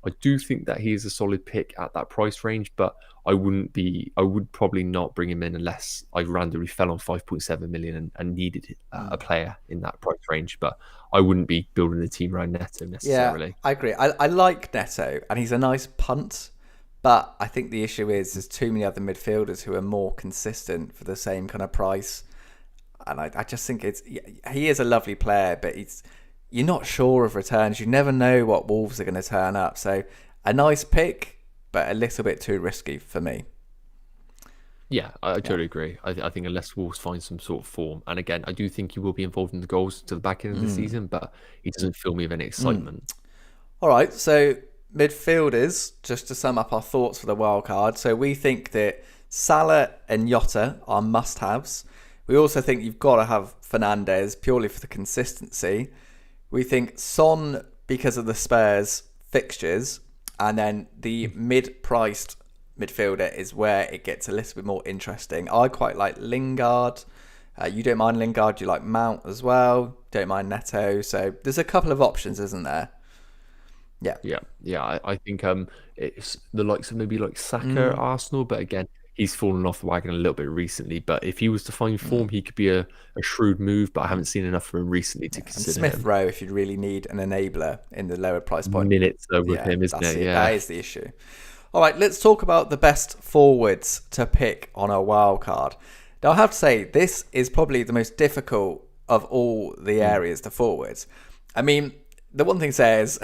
I do think that he is a solid pick at that price range, but I would probably not bring him in unless I randomly fell on 5.7 million and needed a player in that price range. But I wouldn't be building a team around Neto necessarily. Yeah, I agree. I like Neto, and he's a nice punt. But I think the issue is there's too many other midfielders who are more consistent for the same kind of price. And I just think he is a lovely player, but you're not sure of returns. You never know what Wolves are going to turn up. So a nice pick, but a little bit too risky for me. Yeah, I totally agree. I think unless Wolves find some sort of form, and again, I do think he will be involved in the goals to the back end of the season, but he doesn't fill me with any excitement. All right, so midfielders, just to sum up our thoughts for the wild card. So we think that Salah and Yota are must-haves. We also think you've got to have Fernandez purely for the consistency. We think Son because of the Spurs fixtures, and then the mid-priced midfielder is where it gets a little bit more interesting. I quite like Lingard. You don't mind Lingard. You like Mount as well. Don't mind Neto. So there's a couple of options, isn't there? Yeah. I think it's the likes of maybe like Saka at Arsenal, but again, he's fallen off the wagon a little bit recently. But if he was to find form, he could be a shrewd move. But I haven't seen enough from him recently to And consider Smith him. Rowe, if you really need an enabler in the lower price point. Minutes with him, isn't that's it? That is the issue. All right, let's talk about the best forwards to pick on a wild card. Now, I have to say, this is probably the most difficult of all the areas to forwards. I mean, the one thing says,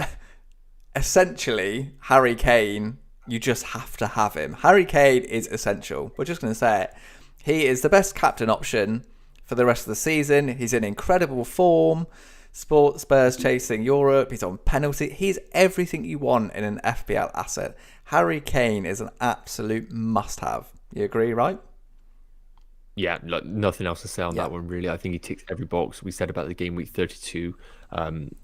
essentially, Harry Kane, you just have to have him. Harry Kane is essential. We're just going to say it. He is the best captain option for the rest of the season. He's in incredible form. Spurs chasing Europe. He's on penalty. He's everything you want in an FPL asset. Harry Kane is an absolute must-have. You agree, right? Yeah, nothing else to say on that one, really. I think he ticks every box. We said about the game week 32. Game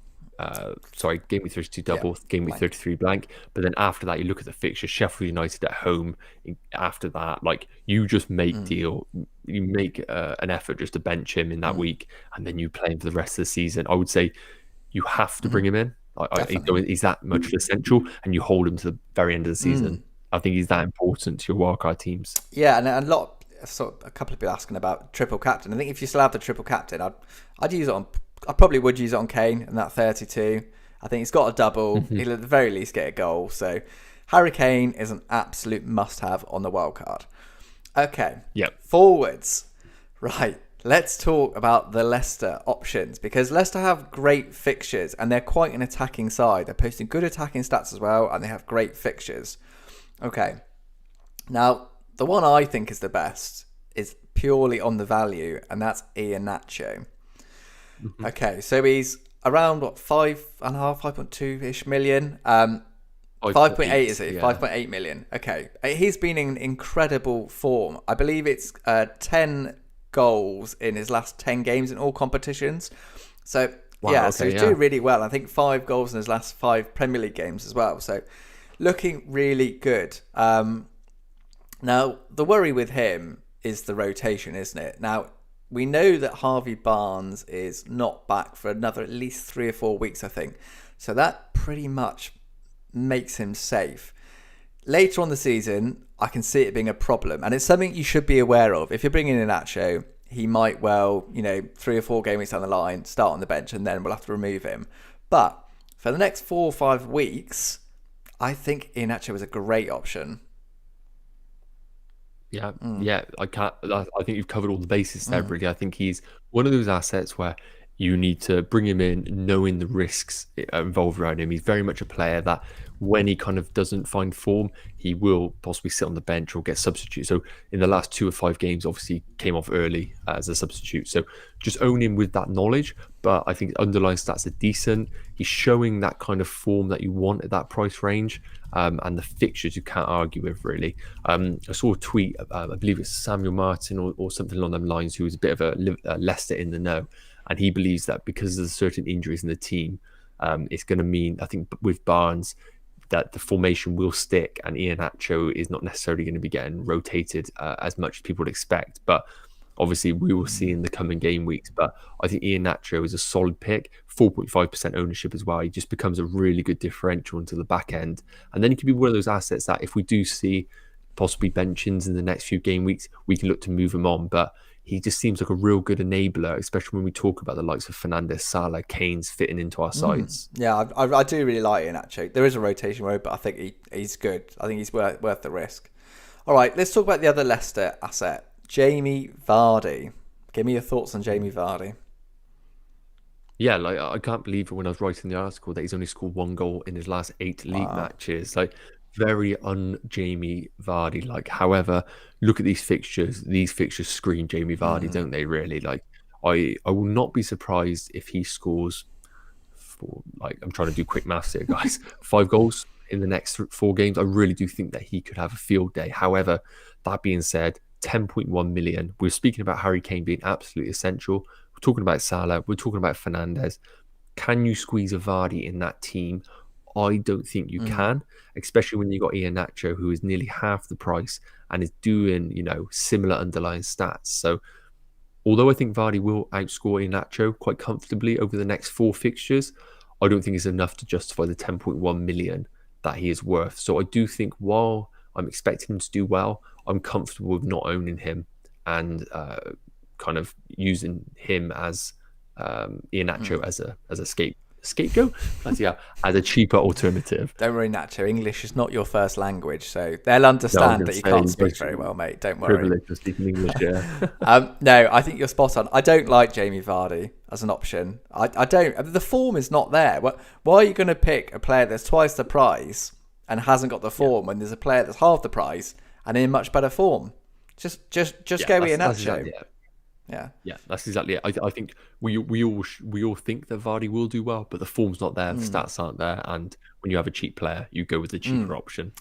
week 32 double, game week 33 blank. But then after that, you look at the fixture, Sheffield United at home. After that, you just make you make an effort just to bench him in that week, and then you play him for the rest of the season. I would say you have to bring him in. He's that much essential, and you hold him to the very end of the season. I think he's that important to your wildcard teams. Yeah, and a couple of people asking about triple captain. I think if you still have the triple captain, I'd use it on. I probably would use it on Kane in that 32. I think he's got a double. He'll at the very least get a goal. So Harry Kane is an absolute must-have on the wildcard. Okay. Yep. Forwards. Right. Let's talk about the Leicester options, because Leicester have great fixtures and they're quite an attacking side. They're posting good attacking stats as well, and they have great fixtures. Okay. Now, the one I think is the best is purely on the value, and that's Nacho. Okay, so he's around 5.2-ish million. 5.8 is it? 5.8 million. Okay, he's been in incredible form. I believe it's 10 goals in his last 10 games in all competitions. So so he's doing really well. I think 5 goals in his last 5 Premier League games as well. So looking really good. Now the worry with him is the rotation, isn't it? Now, we know that Harvey Barnes is not back for another at least 3 or 4 weeks, I think. So that pretty much makes him safe. Later on the season, I can see it being a problem. And it's something you should be aware of. If you're bringing in Nacho, he might 3 or 4 game weeks down the line, start on the bench, and then we'll have to remove him. But for the next 4 or 5 weeks, I think Nacho is a great option. Yeah. I think you've covered all the bases there, really. I think he's one of those assets where you need to bring him in knowing the risks involved around him. He's very much a player that when he kind of doesn't find form, he will possibly sit on the bench or get substitute. So in the last 2 or 5 games, obviously came off early as a substitute. So just own him with that knowledge. But I think underlying stats are decent. He's showing that kind of form that you want at that price range. And the fixtures you can't argue with, really. I saw a tweet, I believe it's Samuel Martin or something along them lines, who was a bit of a Leicester in the know. And he believes that because of certain injuries in the team, it's going to mean, I think with Barnes, that the formation will stick and Nacho is not necessarily going to be getting rotated as much as people would expect. But obviously we will see in the coming game weeks. But I think Nacho is a solid pick, 4.5% ownership as well. He just becomes a really good differential into the back end. And then he could be one of those assets that if we do see possibly benchings in the next few game weeks, we can look to move him on. But he just seems like a real good enabler, especially when we talk about the likes of Fernandez, Salah, Kane's fitting into our sides. Yeah, I do really like it, actually. There is a rotation road, but I think he's good. I think he's worth the risk. All right, let's talk about the other Leicester asset, Jamie Vardy. Give me your thoughts on Jamie Vardy. Yeah, I can't believe when I was writing the article that he's only scored 1 goal in his last 8 league matches. Very un-Jamie Vardy. However, look at these fixtures. These fixtures scream Jamie Vardy, don't they, really? I will not be surprised if he scores I'm trying to do quick maths here, guys. 5 goals in the next 4 games, I really do think that he could have a field day. However, that being said, 10.1 million. We're speaking about Harry Kane being absolutely essential. We're talking about Salah. We're talking about Fernandez. Can you squeeze a Vardy in that team? I don't think you can, especially when you got Nacho, who is nearly half the price and is doing, similar underlying stats. So although I think Vardy will outscore Nacho quite comfortably over the next 4 fixtures, I don't think it's enough to justify the 10.1 million that he is worth. So I do think while I'm expecting him to do well, I'm comfortable with not owning him and kind of using him as Nacho as a scapegoat, as a cheaper alternative. Don't worry, Nacho. English is not your first language, so they'll understand that you can't speak very well, mate. Don't worry. Privilege of speaking English, yeah. No, I think you're spot on. I don't like Jamie Vardy as an option. I don't. The form is not there. Why are you going to pick a player that's twice the price and hasn't got the form when there's a player that's half the price and in much better form? Just go with Nacho. Exactly Yeah, that's exactly it. I think we all think that Vardy will do well, but the form's not there, the stats aren't there, and when you have a cheap player, you go with the cheaper option.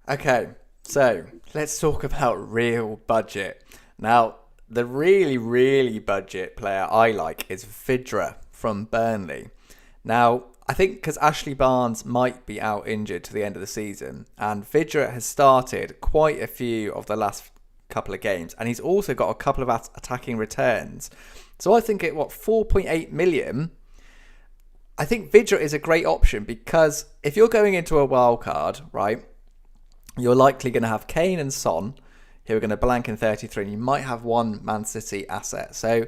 Okay, so let's talk about real budget. Now, the really, really budget player I like is Vydra from Burnley. Now, I think because Ashley Barnes might be out injured to the end of the season, and Vydra has started quite a few of the last couple of games, and he's also got a couple of attacking returns. So I think at 4.8 million, I think Vydra is a great option, because if you're going into a wild card, right, you're likely going to have Kane and Son, who are going to blank in 33, and you might have one Man City asset. So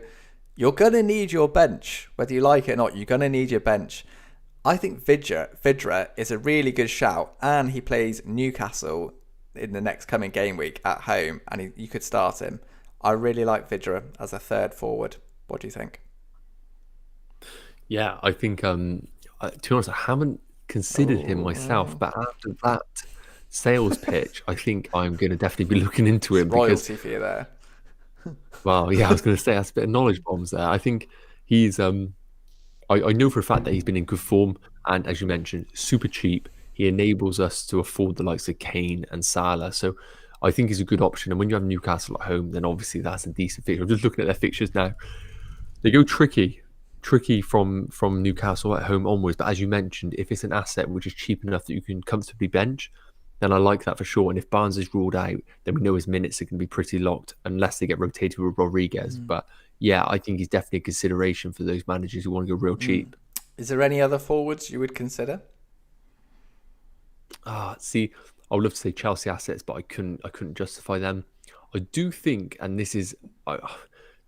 you're going to need your bench, whether you like it or not. You're going to need your bench. I think Vydra is a really good shout, and he plays Newcastle in the next coming game week at home, and you could start him. I really like Vydra as a third forward. What do you think? Yeah, I think to be honest, I haven't considered him myself, but after that sales pitch, I think I'm going to definitely be looking into him. Royalty for you there. Well, yeah, I was going to say that's a bit of knowledge bombs there. I think he's I know for a fact that he's been in good form, and as you mentioned, super cheap. He enables us to afford the likes of Kane and Salah. So I think he's a good option. And when you have Newcastle at home, then obviously that's a decent fixture. I'm just looking at their fixtures now. They go tricky from Newcastle at home onwards. But as you mentioned, if it's an asset which is cheap enough that you can comfortably bench, then I like that for sure. And if Barnes is ruled out, then we know his minutes are going to be pretty locked unless they get rotated with Rodriguez. But yeah, I think he's definitely a consideration for those managers who want to go real cheap. Is there any other forwards you would consider? See, I would love to say Chelsea assets, but I couldn't justify them. I do think, and this is,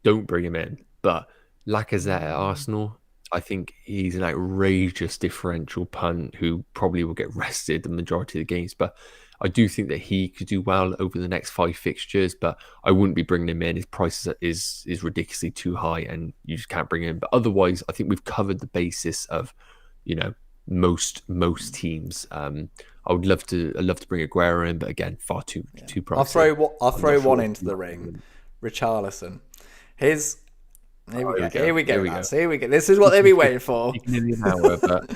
don't bring him in, but Lacazette at Arsenal, I think he's an outrageous differential punt who probably will get rested the majority of the games. But I do think that he could do well over the next 5 fixtures, but I wouldn't be bringing him in. His price is ridiculously too high, and you just can't bring him in. But otherwise, I think we've covered the basis of, most teams. I would love to bring Aguero in, but again, far too pricey. I'll throw one into the ring. Richarlison. Here we go. This is what they've been waiting for. Nearly an hour, but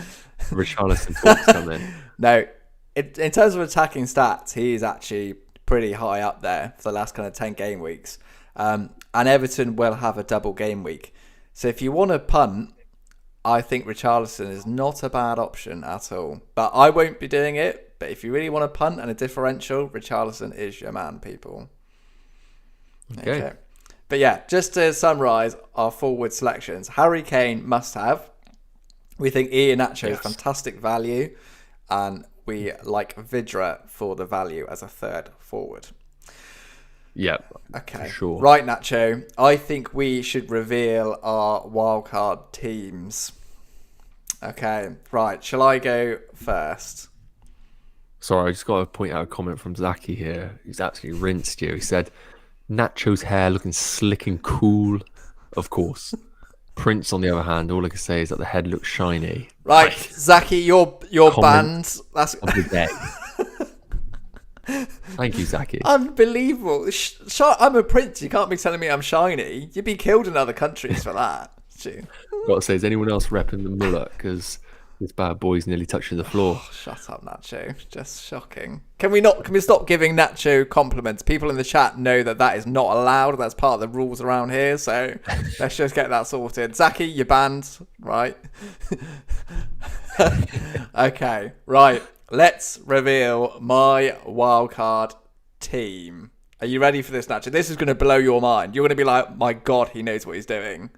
Richarlison talks coming. No, in terms of attacking stats, he is actually pretty high up there for the last kind of 10 game weeks. And Everton will have a double game week. So if you want to punt, I think Richarlison is not a bad option at all. But I won't be doing it. But if you really want to punt and a differential, Richarlison is your man, people. Okay. But yeah, just to summarise our forward selections. Harry Kane must have. We think Nacho is fantastic value. And we like Vydra for the value as a third forward. Yeah. Okay. For sure. Right, Nacho. I think we should reveal our wildcard teams. Okay. Right. Shall I go first? Sorry, I just got to point out a comment from Zaki here. He's absolutely rinsed you. He said, Nacho's hair looking slick and cool. Of course. Prince, on the other hand, all I can say is that the head looks shiny. Right. Zaki, you're banned. That's of the day. Thank you, Zaki. Unbelievable. I'm a prince. You can't be telling me I'm shiny. You'd be killed in other countries for that. Got to say, is anyone else repping the mullet? Because This bad boy's nearly touching the floor. Oh, shut up, Nacho. Just shocking. Can we stop giving Nacho compliments? People in the chat know that is not allowed. That's part of the rules around here. So let's just get that sorted. Zaki, you're banned, right? Okay, right. Let's reveal my wildcard team. Are you ready for this, Nacho? This is going to blow your mind. You're going to be like, my God, he knows what he's doing.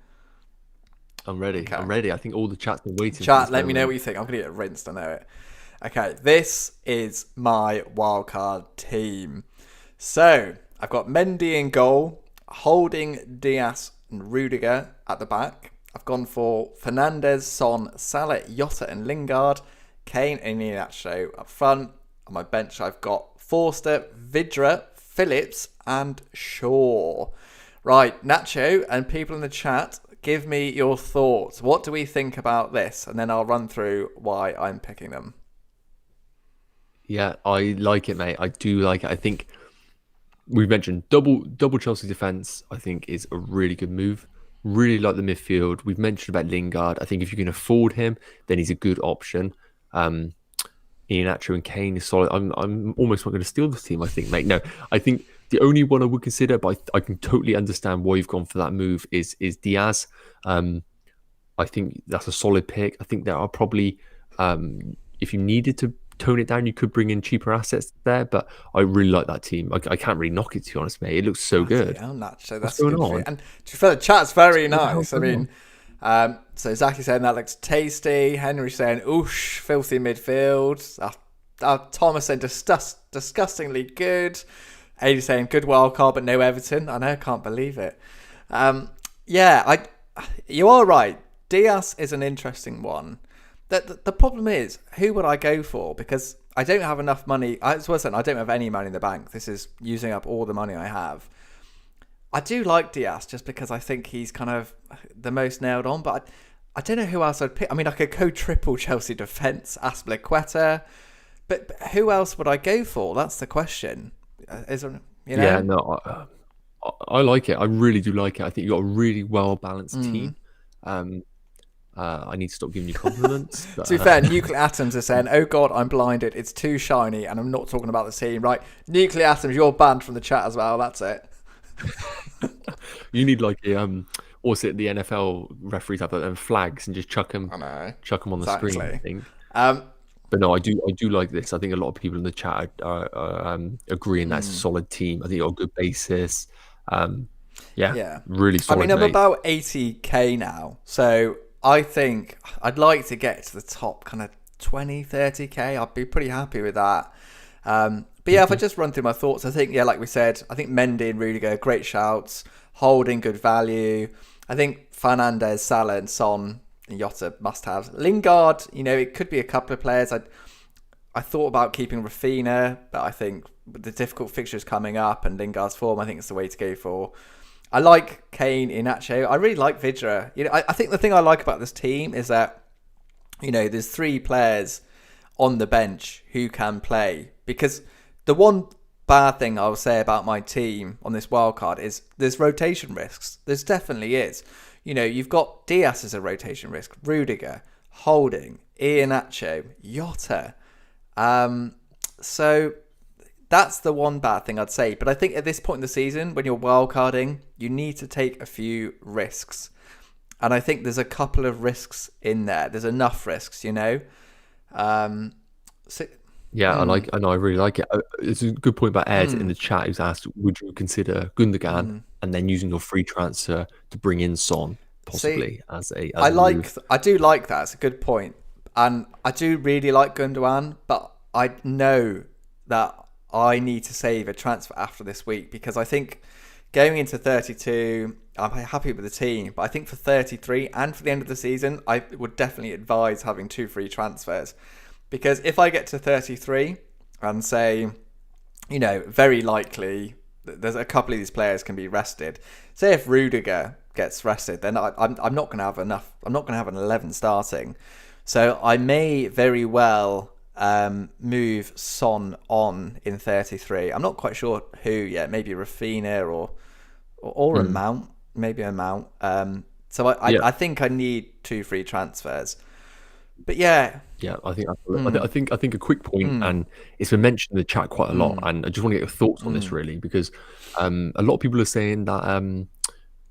I'm ready. Okay. I'm ready. I think all the chat's been waiting. Chat, let me know what you think. I'm going to get rinsed. I know it. Okay, this is my wildcard team. So, I've got Mendy in goal, Holding, Diaz and Rudiger at the back. I've gone for Fernandez, Son, Salah, Yota and Lingard, Kane and Nacho up front. On my bench, I've got Forster, Vidra, Phillips and Shaw. Right, Nacho and people in the chat, give me your thoughts. What do we think about this? And then I'll run through why I'm picking them. Yeah, I like it, mate. I do like it. I think we've mentioned double Chelsea defense, I think is a really good move. Really like the midfield. We've mentioned about Lingard. I think if you can afford him, then he's a good option. Nacho and Kane is solid. I'm almost not going to steal this team, I think, mate. No, I think the only one I would consider, but I can totally understand why you've gone for that move, is Diaz. I think that's a solid pick. I think there are probably, if you needed to tone it down, you could bring in cheaper assets there, but I really like that team. I can't really knock it, to be honest, mate. It looks so good. Nacho, what's going on? And to be fair, the chat's very nice. I mean, so Zaki saying that looks tasty. Henry saying, oosh, filthy midfield. Thomas saying disgustingly good. Adi saying good wild card, but no Everton. I know, I can't believe it. You are right. Diaz is an interesting one. The problem is, who would I go for? Because I don't have enough money. It's worse than I don't have any money in the bank. This is using up all the money I have. I do like Diaz just because I think he's kind of the most nailed on, but I don't know who else I'd pick. I mean, I could go triple Chelsea defence, Aspilicueta, but who else would I go for? That's the question. Is there, you know? Yeah, no, I like it. I really do like it. I think you've got a really well-balanced team. I need to stop giving you compliments. But, to be fair, Nuclear Atoms are saying, oh God, I'm blinded. It's too shiny, and I'm not talking about the team. Right, Nuclear Atoms, you're banned from the chat as well. That's it. You need like a what's it? The NFL referees have them flags and just chuck them on the screen. I think. But no, I do like this. I think a lot of people in the chat are agreeing that's a solid team. I think you've got a good basis. Yeah, really solid. I mean, I'm about 80k now, so I think I'd like to get to the top kind of 20, 30k. I'd be pretty happy with that. But yeah, if I just run through my thoughts, I think, like we said, I think Mendy and Rudiger, great shouts. Holding, good value. I think Fernandez, Salah and Son and Yota must have. Lingard, it could be a couple of players. I thought about keeping Rafinha, but I think with the difficult fixtures coming up and Lingard's form, I think it's the way to go for. I like Kane, Nacho. I really like Vidra. I think the thing I like about this team is that, there's 3 players on the bench who can play. Because the one bad thing I will say about my team on this wildcard is there's rotation risks. There's definitely is. You've got Diaz as a rotation risk, Rudiger, Holding, Nacho, Yota. So that's the one bad thing I'd say. But I think at this point in the season, when you're wildcarding, you need to take a few risks. And I think there's a couple of risks in there. There's enough risks, I really like it. It's a good point about Ed in the chat who's asked, would you consider Gundogan and then using your free transfer to bring in Son possibly as a move? I do like that. It's a good point. And I do really like Gundogan, but I know that I need to save a transfer after this week because I think going into 32, I'm happy with the team, but I think for 33 and for the end of the season, I would definitely advise having 2 free transfers. Because if I get to 33 and say, very likely there's a couple of these players can be rested. Say if Rudiger gets rested, then I'm not going to have enough. I'm not going to have an 11 starting. So I may very well move Son on in 33. I'm not quite sure who yet. Maybe Rafinha or a Mount. Maybe a Mount. So I think I need 2 free transfers. But yeah. Yeah, I think a quick point, Mm, and it's been mentioned in the chat quite a lot, mm, and I just want to get your thoughts on this mm, really, because a lot of people are saying that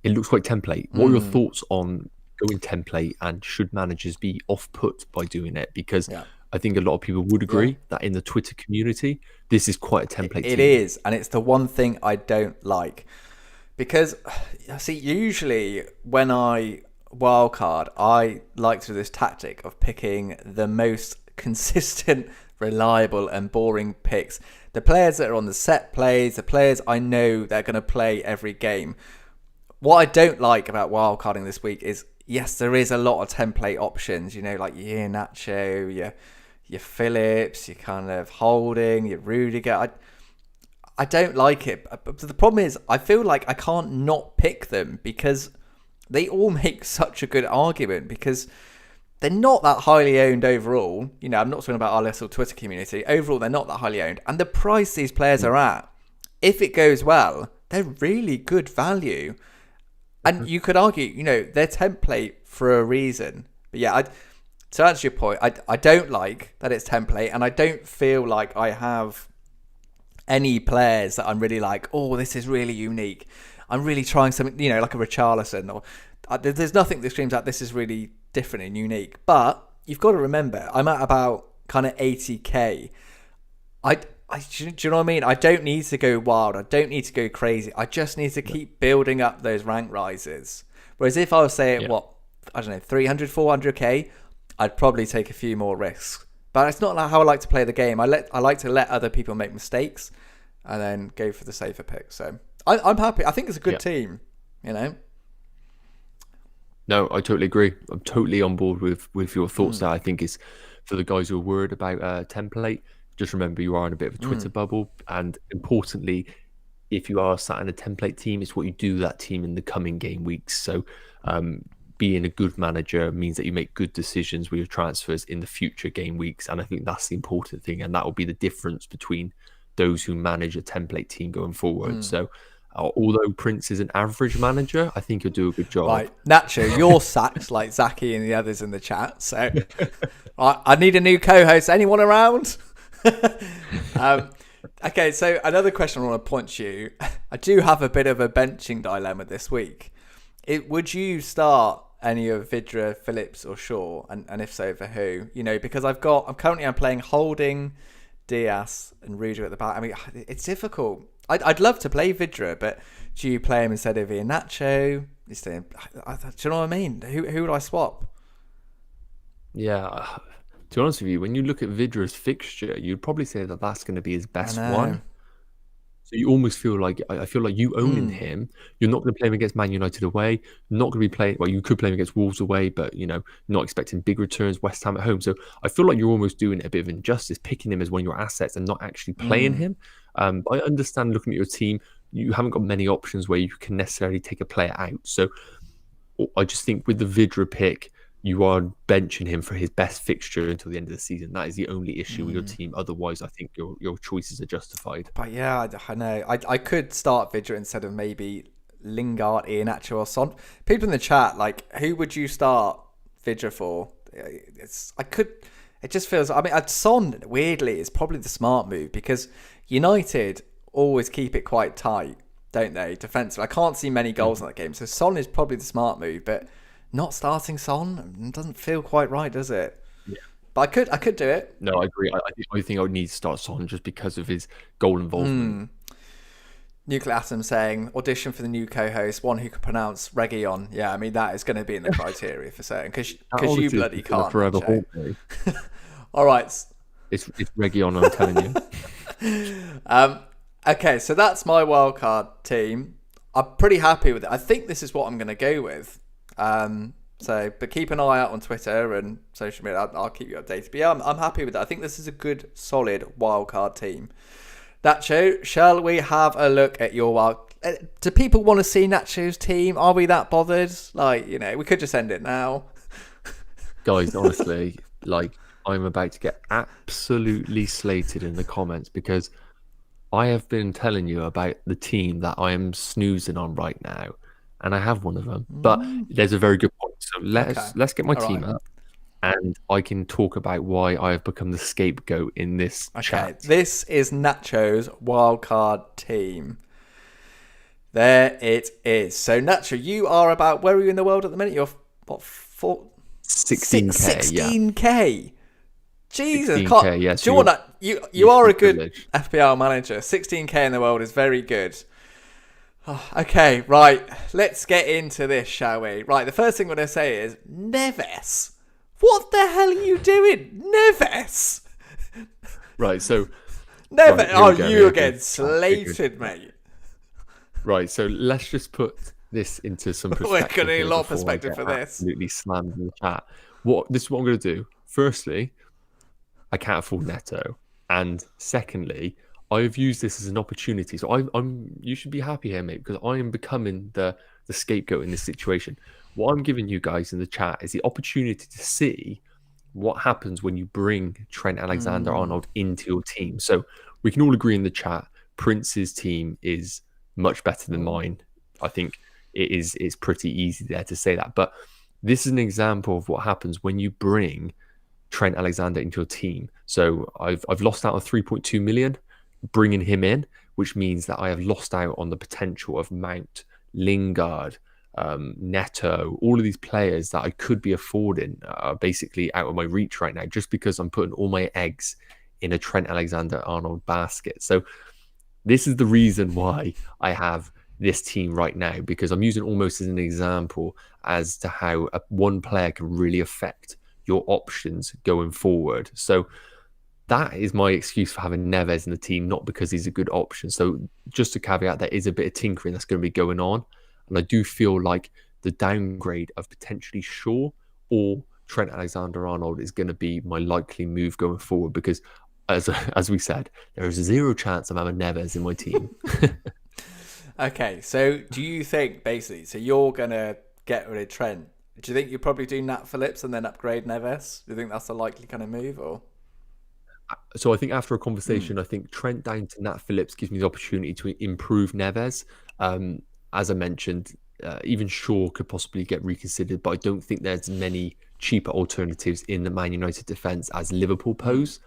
it looks quite template. What are your mm. thoughts on going template, and should managers be off put by doing it? Because Yeah. I think a lot of people would Yeah. agree that in the Twitter community, this is quite a template It team. is, and it's the one thing I don't like. Because, see, usually when I wildcard, I like to do this tactic of picking the most consistent, reliable, and boring picks. The players that are on the set plays, the players I know they're going to play every game. What I don't like about wildcarding this week is, yes, there is a lot of template options, like your Nacho, your Phillips, your kind of Holding, your Rudiger. I don't like it. But the problem is, I feel like I can't not pick them because they all make such a good argument, because they're not that highly owned overall. I'm not talking about our little Twitter community. Overall, they're not that highly owned. And the price these players are at, if it goes well, they're really good value. And you could argue, they're template for a reason. But yeah, to answer your point, I don't like that it's template, and I don't feel like I have any players that I'm really like, oh, this is really unique. I'm really trying something, like a Richarlison, or there's nothing that screams out this is really different and unique. But you've got to remember, I'm at about kind of 80k. Do you know what I mean? I don't need to go wild. I don't need to go crazy. I just need to keep building up those rank rises. Whereas if I was saying, I don't know, 300, 400k, I'd probably take a few more risks. But it's not how I like to play the game. I like to let other people make mistakes and then go for the safer pick. So I'm happy. I think it's a good team, No, I totally agree. I'm totally on board with your thoughts there. I think it's for the guys who are worried about template, just remember you are in a bit of a Twitter bubble. And importantly, if you are sat in a template team, it's what you do with that team in the coming game weeks. So being a good manager means that you make good decisions with your transfers in the future game weeks. And I think that's the important thing. And that will be the difference between those who manage a template team going forward. So although Prince is an average manager, I think he'll do a good job. Right, Nacho, you're sacked like Zaki and the others in the chat. So I need a new co-host. Anyone around? Okay, so another question I want to point to you. I do have a bit of a benching dilemma this week. Would you start any of Vidra, Phillips, or Shaw, and if so, for who? Because I'm currently playing Holding, Diaz, and Rudiger at the back. I mean, it's difficult. I'd love to play Vidra, but do you play him instead of Nacho? Do you know what I mean? Who would I swap? Yeah, to be honest with you, when you look at Vidra's fixture, you'd probably say that that's going to be his best one. So you almost feel like, I feel like you owning him, you're not going to play him against Man United away, not going to be playing, well, you could play him against Wolves away, but, not expecting big returns, West Ham at home. So I feel like you're almost doing a bit of injustice, picking him as one of your assets and not actually playing him. But I understand looking at your team, you haven't got many options where you can necessarily take a player out. So I just think with the Vidra pick, you are benching him for his best fixture until the end of the season. That is the only issue with your team. Otherwise, I think your choices are justified. But yeah, I know. I could start Vidra instead of maybe Lingard, Nacho, or Son. People in the chat, like, who would you start Vidra for? It just feels. I mean, Son weirdly is probably the smart move, because United always keep it quite tight, don't they? Defensive. I can't see many goals in that game, so Son is probably the smart move, but not starting Son doesn't feel quite right, does it? Yeah. But I could do it. No, I agree. I think I would need to start Son just because of his goal involvement. Nuclear Atom saying, audition for the new co-host, one who can pronounce Region. Yeah, I mean, that is going to be in the criteria for saying, because you bloody can't. Forever All right. It's Region, I'm telling you. Okay, so that's my wildcard team. I'm pretty happy with it. I think this is what I'm going to go with. But keep an eye out on Twitter and social media. I'll keep you updated. But yeah, I'm happy with that. I think this is a good, solid wildcard team. Nacho, shall we have a look at your wild? Do people want to see Nacho's team? Are we that bothered? We could just end it now. Guys, honestly, I'm about to get absolutely slated in the comments because I have been telling you about the team that I am snoozing on right now. And I have one of them, but there's a very good point. So let's get my team up. and I can talk about why I have become the scapegoat in this Okay, chat. this is Nacho's wildcard team. There it is. So, Nacho, you are about, where are you in the world at the minute? You're, what, 16k, 16k? Jesus, 16k, yes. do you want that? You are a good privilege. FPL manager. 16k in the world is very good. Okay, right. Let's get into this, shall we? Right, the first thing I'm going to say is, Neves. What the hell are you doing? Neves! Right, so... Neves! Right, you again. Slated, mate. Right, so let's just put this into some perspective. We're going to need a lot of perspective for this. Absolutely slammed in the chat. This is what I'm going to do. Firstly, I can't afford Neto. And secondly, I've used this as an opportunity. So you should be happy here, mate, because I am becoming the scapegoat in this situation. What I'm giving you guys in the chat is the opportunity to see what happens when you bring Trent Alexander-Arnold into your team. So we can all agree in the chat, Prince's team is much better than mine. I think it's pretty easy there to say that. But this is an example of what happens when you bring Trent Alexander into your team. So I've lost out on 3.2 million bringing him in, which means that I have lost out on the potential of Mount, Lingard, Neto, all of these players that I could be affording are basically out of my reach right now, just because I'm putting all my eggs in a Trent Alexander-Arnold basket. So this is the reason why I have this team right now, because I'm using almost as an example as to how one player can really affect your options going forward. So that is my excuse for having Neves in the team, not because he's a good option. So just a caveat, there is a bit of tinkering that's going to be going on. And I do feel like the downgrade of potentially Shaw or Trent Alexander-Arnold is going to be my likely move going forward, because as we said, there is zero chance of having Neves in my team. Okay, so do you think, basically, so you're going to get rid of Trent. Do you think you'll probably do Nat Phillips and then upgrade Neves? Do you think that's a likely kind of move, or? So I think after a conversation, I think Trent down to Nat Phillips gives me the opportunity to improve Neves. As I mentioned, even Shaw could possibly get reconsidered, but I don't think there's many cheaper alternatives in the Man United defence as Liverpool pose.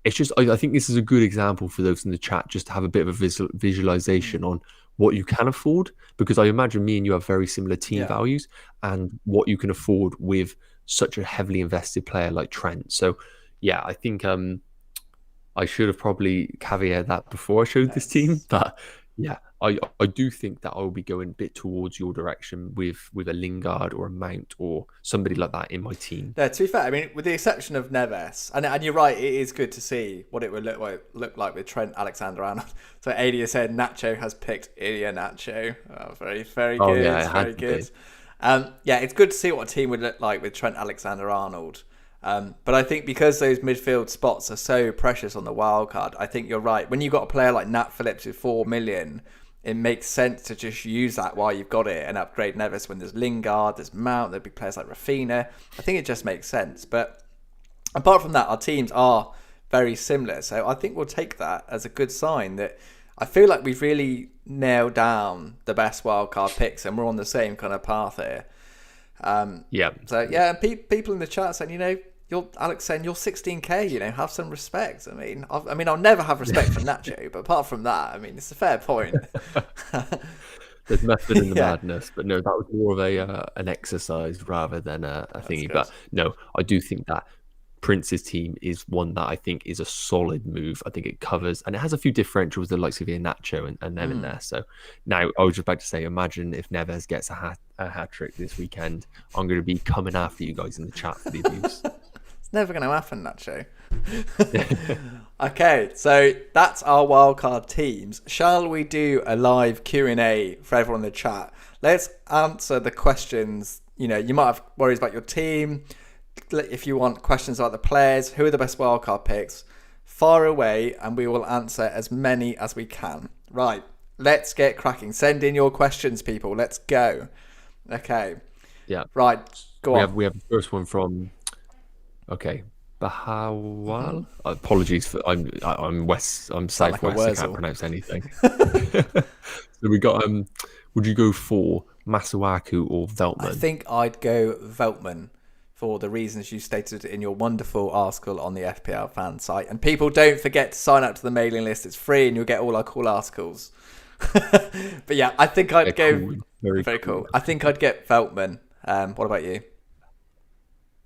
It's just, I think this is a good example for those in the chat, just to have a bit of a visualization on what you can afford, because I imagine me and you have very similar team values and what you can afford with such a heavily invested player like Trent. So yeah, I think I should have probably caveated that before I showed this team, but yeah, I do think that I will be going a bit towards your direction with a Lingard or a Mount or somebody like that in my team. Yeah, to be fair, I mean, with the exception of Neves, and you're right, it is good to see what it would look like with Trent Alexander-Arnold. So Adia said Nacho has picked Ilya Nacho. Oh, very, very good. Oh, yeah, very good. Yeah, it's good to see what a team would look like with Trent Alexander-Arnold. But I think because those midfield spots are so precious on the wild card, I think you're right. When you've got a player like Nat Phillips with 4 million, it makes sense to just use that while you've got it and upgrade Neves when there's Lingard, there's Mount, there'll be players like Rafinha. I think it just makes sense. But apart from that, our teams are very similar. So I think we'll take that as a good sign that I feel like we've really nailed down the best wildcard picks and we're on the same kind of path here. Yeah. So yeah, people in the chat saying, Alex saying you're 16k, have some respect. I mean, I'll never have respect for Nacho, but apart from that, I mean, it's a fair point. There's method in the madness, but no, that was more of an exercise rather than a thingy. Good. But no, I do think that Prince's team is one that I think is a solid move. I think it covers, and it has a few differentials, the likes of Nacho and them in there. So now I was just about to say, imagine if Neves gets a hat trick this weekend. I'm going to be coming after you guys in the chat for the abuse. It's never going to happen, Nacho. Okay, so that's our wildcard teams. Shall we do a live Q&A for everyone in the chat? Let's answer the questions. You might have worries about your team. If you want questions about the players, who are the best wildcard picks, fire away and we will answer as many as we can. Right, let's get cracking. Send in your questions, people. Let's go. Okay. Yeah. Right, go on. We have the first one from... Okay, Bahawal. Apologies for I'm southwest. Like I can't pronounce anything. So we got would you go for Masuaku or Veltman? I think I'd go Veltman for the reasons you stated in your wonderful article on the FPL fan site. And people, don't forget to sign up to the mailing list. It's free and you'll get all our cool articles. But yeah, I think I'd go... Cool. Very cool. I think I'd get Veltman. What about you?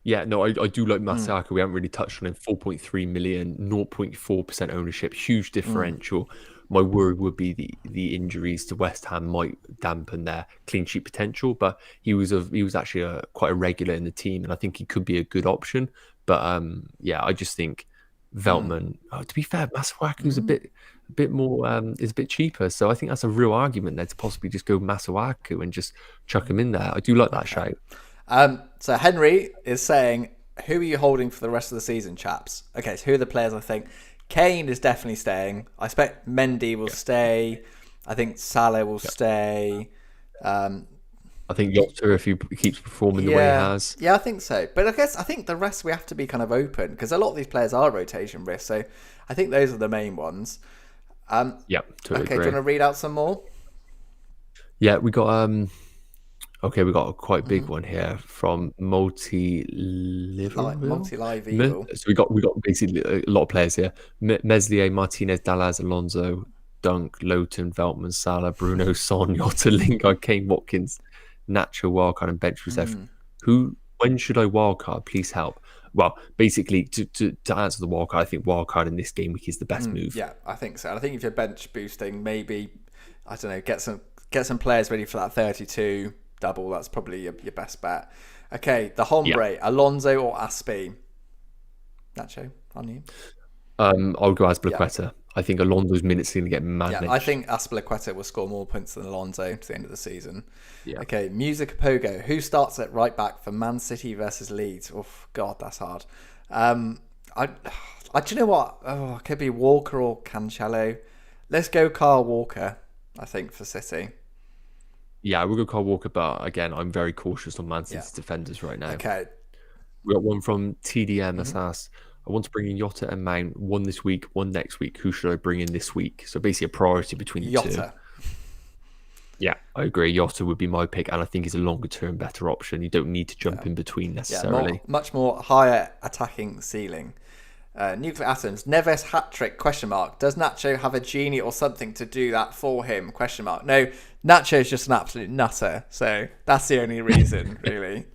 Yeah, no, I do like Masaka. We haven't really touched on him. 4.3 million, 0.4% ownership, huge differential. My worry would be the injuries to West Ham might dampen their clean sheet potential, but he was actually quite a regular in the team, and I think he could be a good option. But yeah, I just think Veltman. To be fair, Masuaku's a bit more is a bit cheaper, so I think that's a real argument there to possibly just go Masuaku and just chuck him in there. I do like that shout. So Henry is saying, who are you holding for the rest of the season, chaps? Okay, so who are the players I think? Kane is definitely staying. I expect Mendy will stay. I think Salah will stay. I think Yota, if he keeps performing the way he has. Yeah, I think so. But I think the rest we have to be kind of open, because a lot of these players are rotation risk. So I think those are the main ones. Yeah, totally okay, agree. do you want to read out some more? Yeah, we got we got a quite big one here from Multi-Live Eagle. So we got basically a lot of players here. Meslier, Martinez, Dallas, Alonso, Dunk, Lowton, Veltman, Salah, Bruno, Son, Yota, Lingard, Kane, Watkins, Nacho, Wildcard, and bench reserve. When should I wildcard? Please help. Well, basically, to answer the wildcard, I think wildcard in this game week is the best move. Yeah, I think so. And I think if you're bench boosting, maybe, I don't know, get some players ready for that 32 double. That's probably your best bet. Okay, the Hombre, Alonso or Aspi? Nacho, on you. I'll go Azpilicueta. I think Alonso's minutes are going to get managed. Yeah, I think Azpilicueta will score more points than Alonso to the end of the season. Yeah. Okay, Music Pogo. Who starts at right back for Man City versus Leeds? Oh God, that's hard. Do you know what? Oh, it could be Walker or Cancelo. Let's go Kyle Walker, I think, for City. Yeah, we'll go Kyle Walker, but again, I'm very cautious on Man City's defenders right now. Okay. We got one from TDM that's asked, I want to bring in Yota and Mount, one this week, one next week. Who should I bring in this week? So basically a priority between the two. Yeah, I agree. Yota would be my pick, and I think he's a longer term better option. You don't need to jump in between necessarily. Yeah, much more higher attacking ceiling. Nuclear Atoms, Neves hat-trick, ? Does Nacho have a genie or something to do that for him? ? No, Nacho's just an absolute nutter, so that's the only reason, really.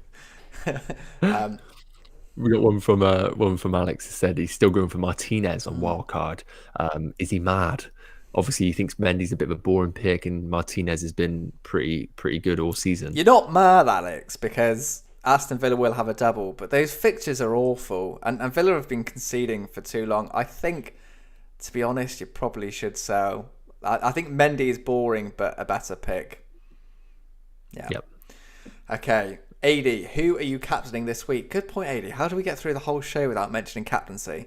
We got one from Alex who said he's still going for Martinez on wildcard. Is he mad? Obviously, he thinks Mendy's a bit of a boring pick, and Martinez has been pretty good all season. You're not mad, Alex, because Aston Villa will have a double, but those fixtures are awful, and Villa have been conceding for too long. I think, to be honest, you probably should sell. I think Mendy is boring, but a better pick. Yeah. Yep. Okay. AD, who are you captaining this week? Good point, AD. How do we get through the whole show without mentioning captaincy?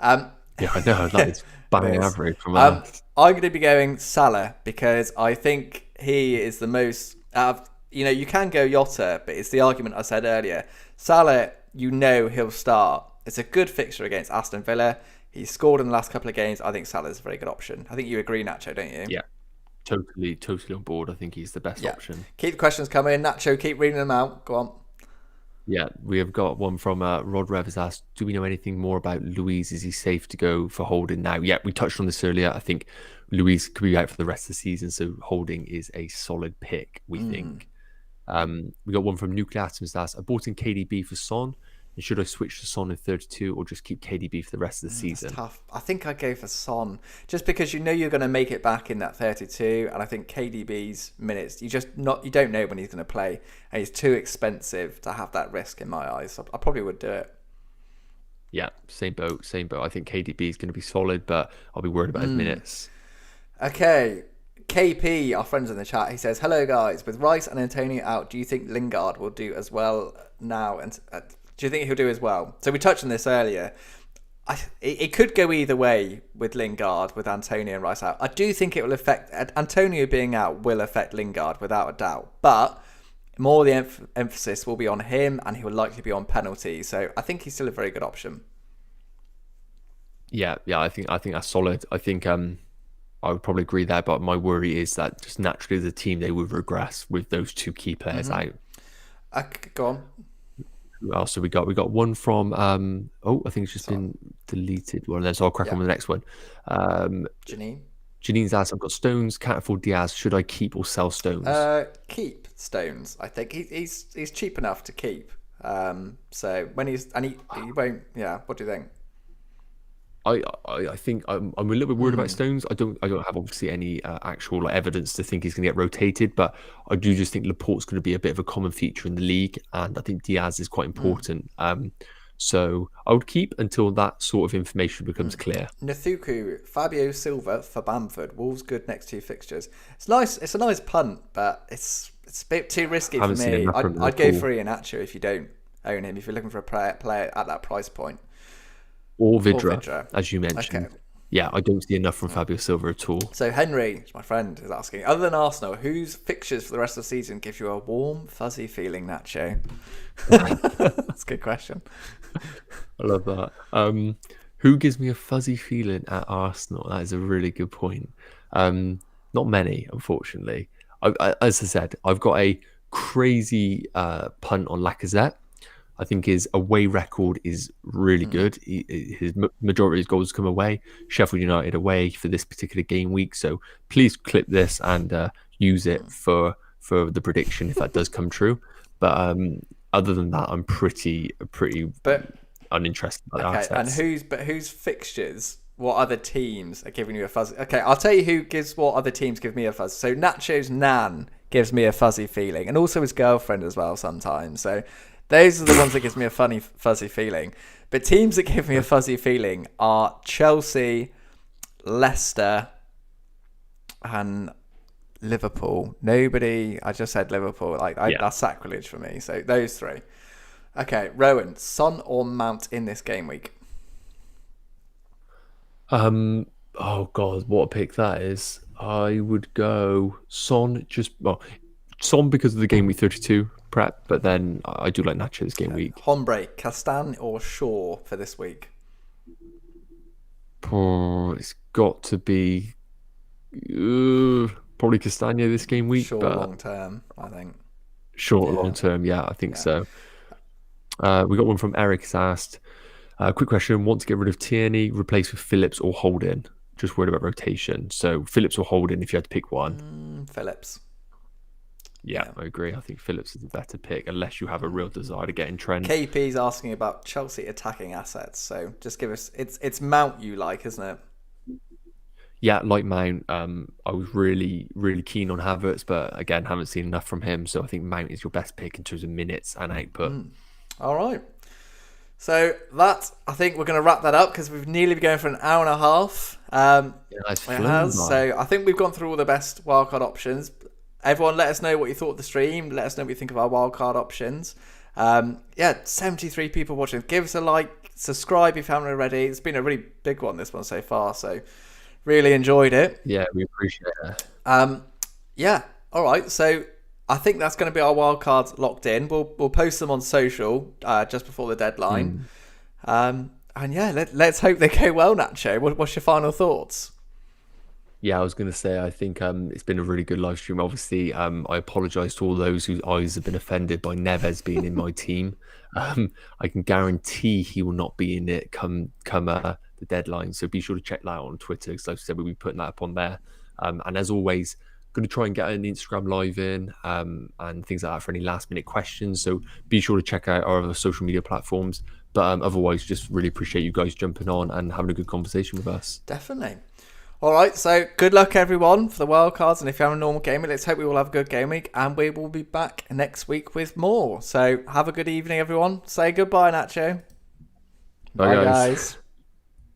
Yeah, I know. That is bang average from us. I'm going to be going Salah because I think he is the most... you can go Yota, but it's the argument I said earlier. Salah, he'll start. It's a good fixture against Aston Villa. He's scored in the last couple of games. I think Salah's a very good option. I think you agree, Nacho, don't you? Yeah. Totally on board. I think he's the best option. Keep the questions coming. Nacho, keep reading them out. Go on. Yeah, we have got one from Rod Rev has asked, do we know anything more about Luiz? Is he safe to go for Holding now? Yeah, we touched on this earlier. I think Luiz could be out for the rest of the season, so Holding is a solid pick, we think. We got one from Nuclear Atoms that's, I bought in KDB for Son. And should I switch to Son in 32 or just keep KDB for the rest of the season? That's tough. I think I'd go for Son. Just because you're going to make it back in that 32. And I think KDB's minutes, you don't know when he's going to play. And he's too expensive to have that risk in my eyes. So I probably would do it. Yeah, same boat. I think KDB is going to be solid, but I'll be worried about his minutes. Okay. KP, our friends in the chat, he says, hello guys. With Rice and Antonio out, do you think Lingard will do as well now? And do you think he'll do as well? So we touched on this earlier. It could go either way with Lingard, with Antonio and Rice out. I do think it will affect... Antonio being out will affect Lingard without a doubt. But more the emphasis will be on him, and he will likely be on penalties. So I think he's still a very good option. Yeah, I think that's solid. I think I would probably agree there, but my worry is that just naturally the team, they would regress with those two key players out. Go on. Who else have we got? We got one from I think it's just been deleted. Well, then so I'll crack on with the next one. Janine's asked, I've got Stones, can't afford Diaz. Should I keep or sell Stones? Keep Stones. I think he's cheap enough to keep. So when he won't. Yeah. What do you think? I think I'm a little bit worried about Stones. I don't have obviously any actual evidence to think he's going to get rotated, but I do just think Laporte's going to be a bit of a common feature in the league, and I think Diaz is quite important. So I would keep until that sort of information becomes clear. Nathuku, Fabio Silva for Bamford. Wolves good next 2 fixtures. It's nice. It's a nice punt, but it's a bit too risky for me. I'd go for Nacho if you don't own him. If you're looking for a player at that price point. Or Vidra, as you mentioned. Okay. Yeah, I don't see enough from Fabio Silva at all. So Henry, my friend, is asking, other than Arsenal, whose fixtures for the rest of the season give you a warm, fuzzy feeling, Nacho? That's a good question. I love that. Who gives me a fuzzy feeling at Arsenal? That is a really good point. Not many, unfortunately. As I said, I've got a crazy punt on Lacazette. I think his away record is really good. His majority of his goals come away. Sheffield United away for this particular game week. So please clip this and use it for the prediction if that does come true. But other than that, I'm pretty uninterested by the assets. And whose fixtures? What other teams are giving you a fuzzy? Okay, I'll tell you what other teams give me a fuzzy. So Nacho's nan gives me a fuzzy feeling, and also his girlfriend as well sometimes. So. Those are the ones that gives me a funny, fuzzy feeling. But teams that give me a fuzzy feeling are Chelsea, Leicester, and Liverpool. I just said Liverpool. That's sacrilege for me. So those 3. Okay, Rowan, Son or Mount in this game week? Oh God, what a pick that is. I would go Son Son because of the game week 32 prep, but then I do like Nacho this game week. Hombre, Castan or Shaw for this week? It's got to be probably Castagna this game week. Short long term, I think. Short long term, yeah, I think so. We got one from Eric who's asked, quick question, want to get rid of Tierney, replace with Phillips or Holding? Just worried about rotation. So Phillips or Holding if you had to pick one? Phillips. Yeah, I agree. I think Phillips is the better pick unless you have a real desire to get in trend. KP's asking about Chelsea attacking assets. So just give us... It's Mount you like, isn't it? Yeah, like Mount. I was really, really keen on Havertz, but again, haven't seen enough from him. So I think Mount is your best pick in terms of minutes and output. All right. So I think we're going to wrap that up because we've nearly been going for an hour and a half. So I think we've gone through all the best wildcard options. Everyone, let us know what you thought of the stream. Let us know what you think of our wildcard options. 73 people watching. Give us a like, subscribe if you haven't already. It's been a really big one, this one so far. So really enjoyed it. Yeah, we appreciate it. All right. So I think that's going to be our wildcards locked in. We'll post them on social just before the deadline. Let's hope they go well, Nacho. What's your final thoughts? Yeah, I was going to say, I think it's been a really good live stream. Obviously, I apologise to all those whose eyes have been offended by Neves being in my team. I can guarantee he will not be in it come the deadline. So be sure to check that out on Twitter, because like I said, we'll be putting that up on there. And as always, going to try and get an Instagram live in and things like that for any last minute questions. So be sure to check out our other social media platforms. But otherwise, just really appreciate you guys jumping on and having a good conversation with us. Definitely. All right, so good luck everyone for the wildcards, and if you have a normal game week, let's hope we all have a good game week, and we will be back next week with more. So have a good evening, everyone. Say goodbye, Nacho. Bye guys.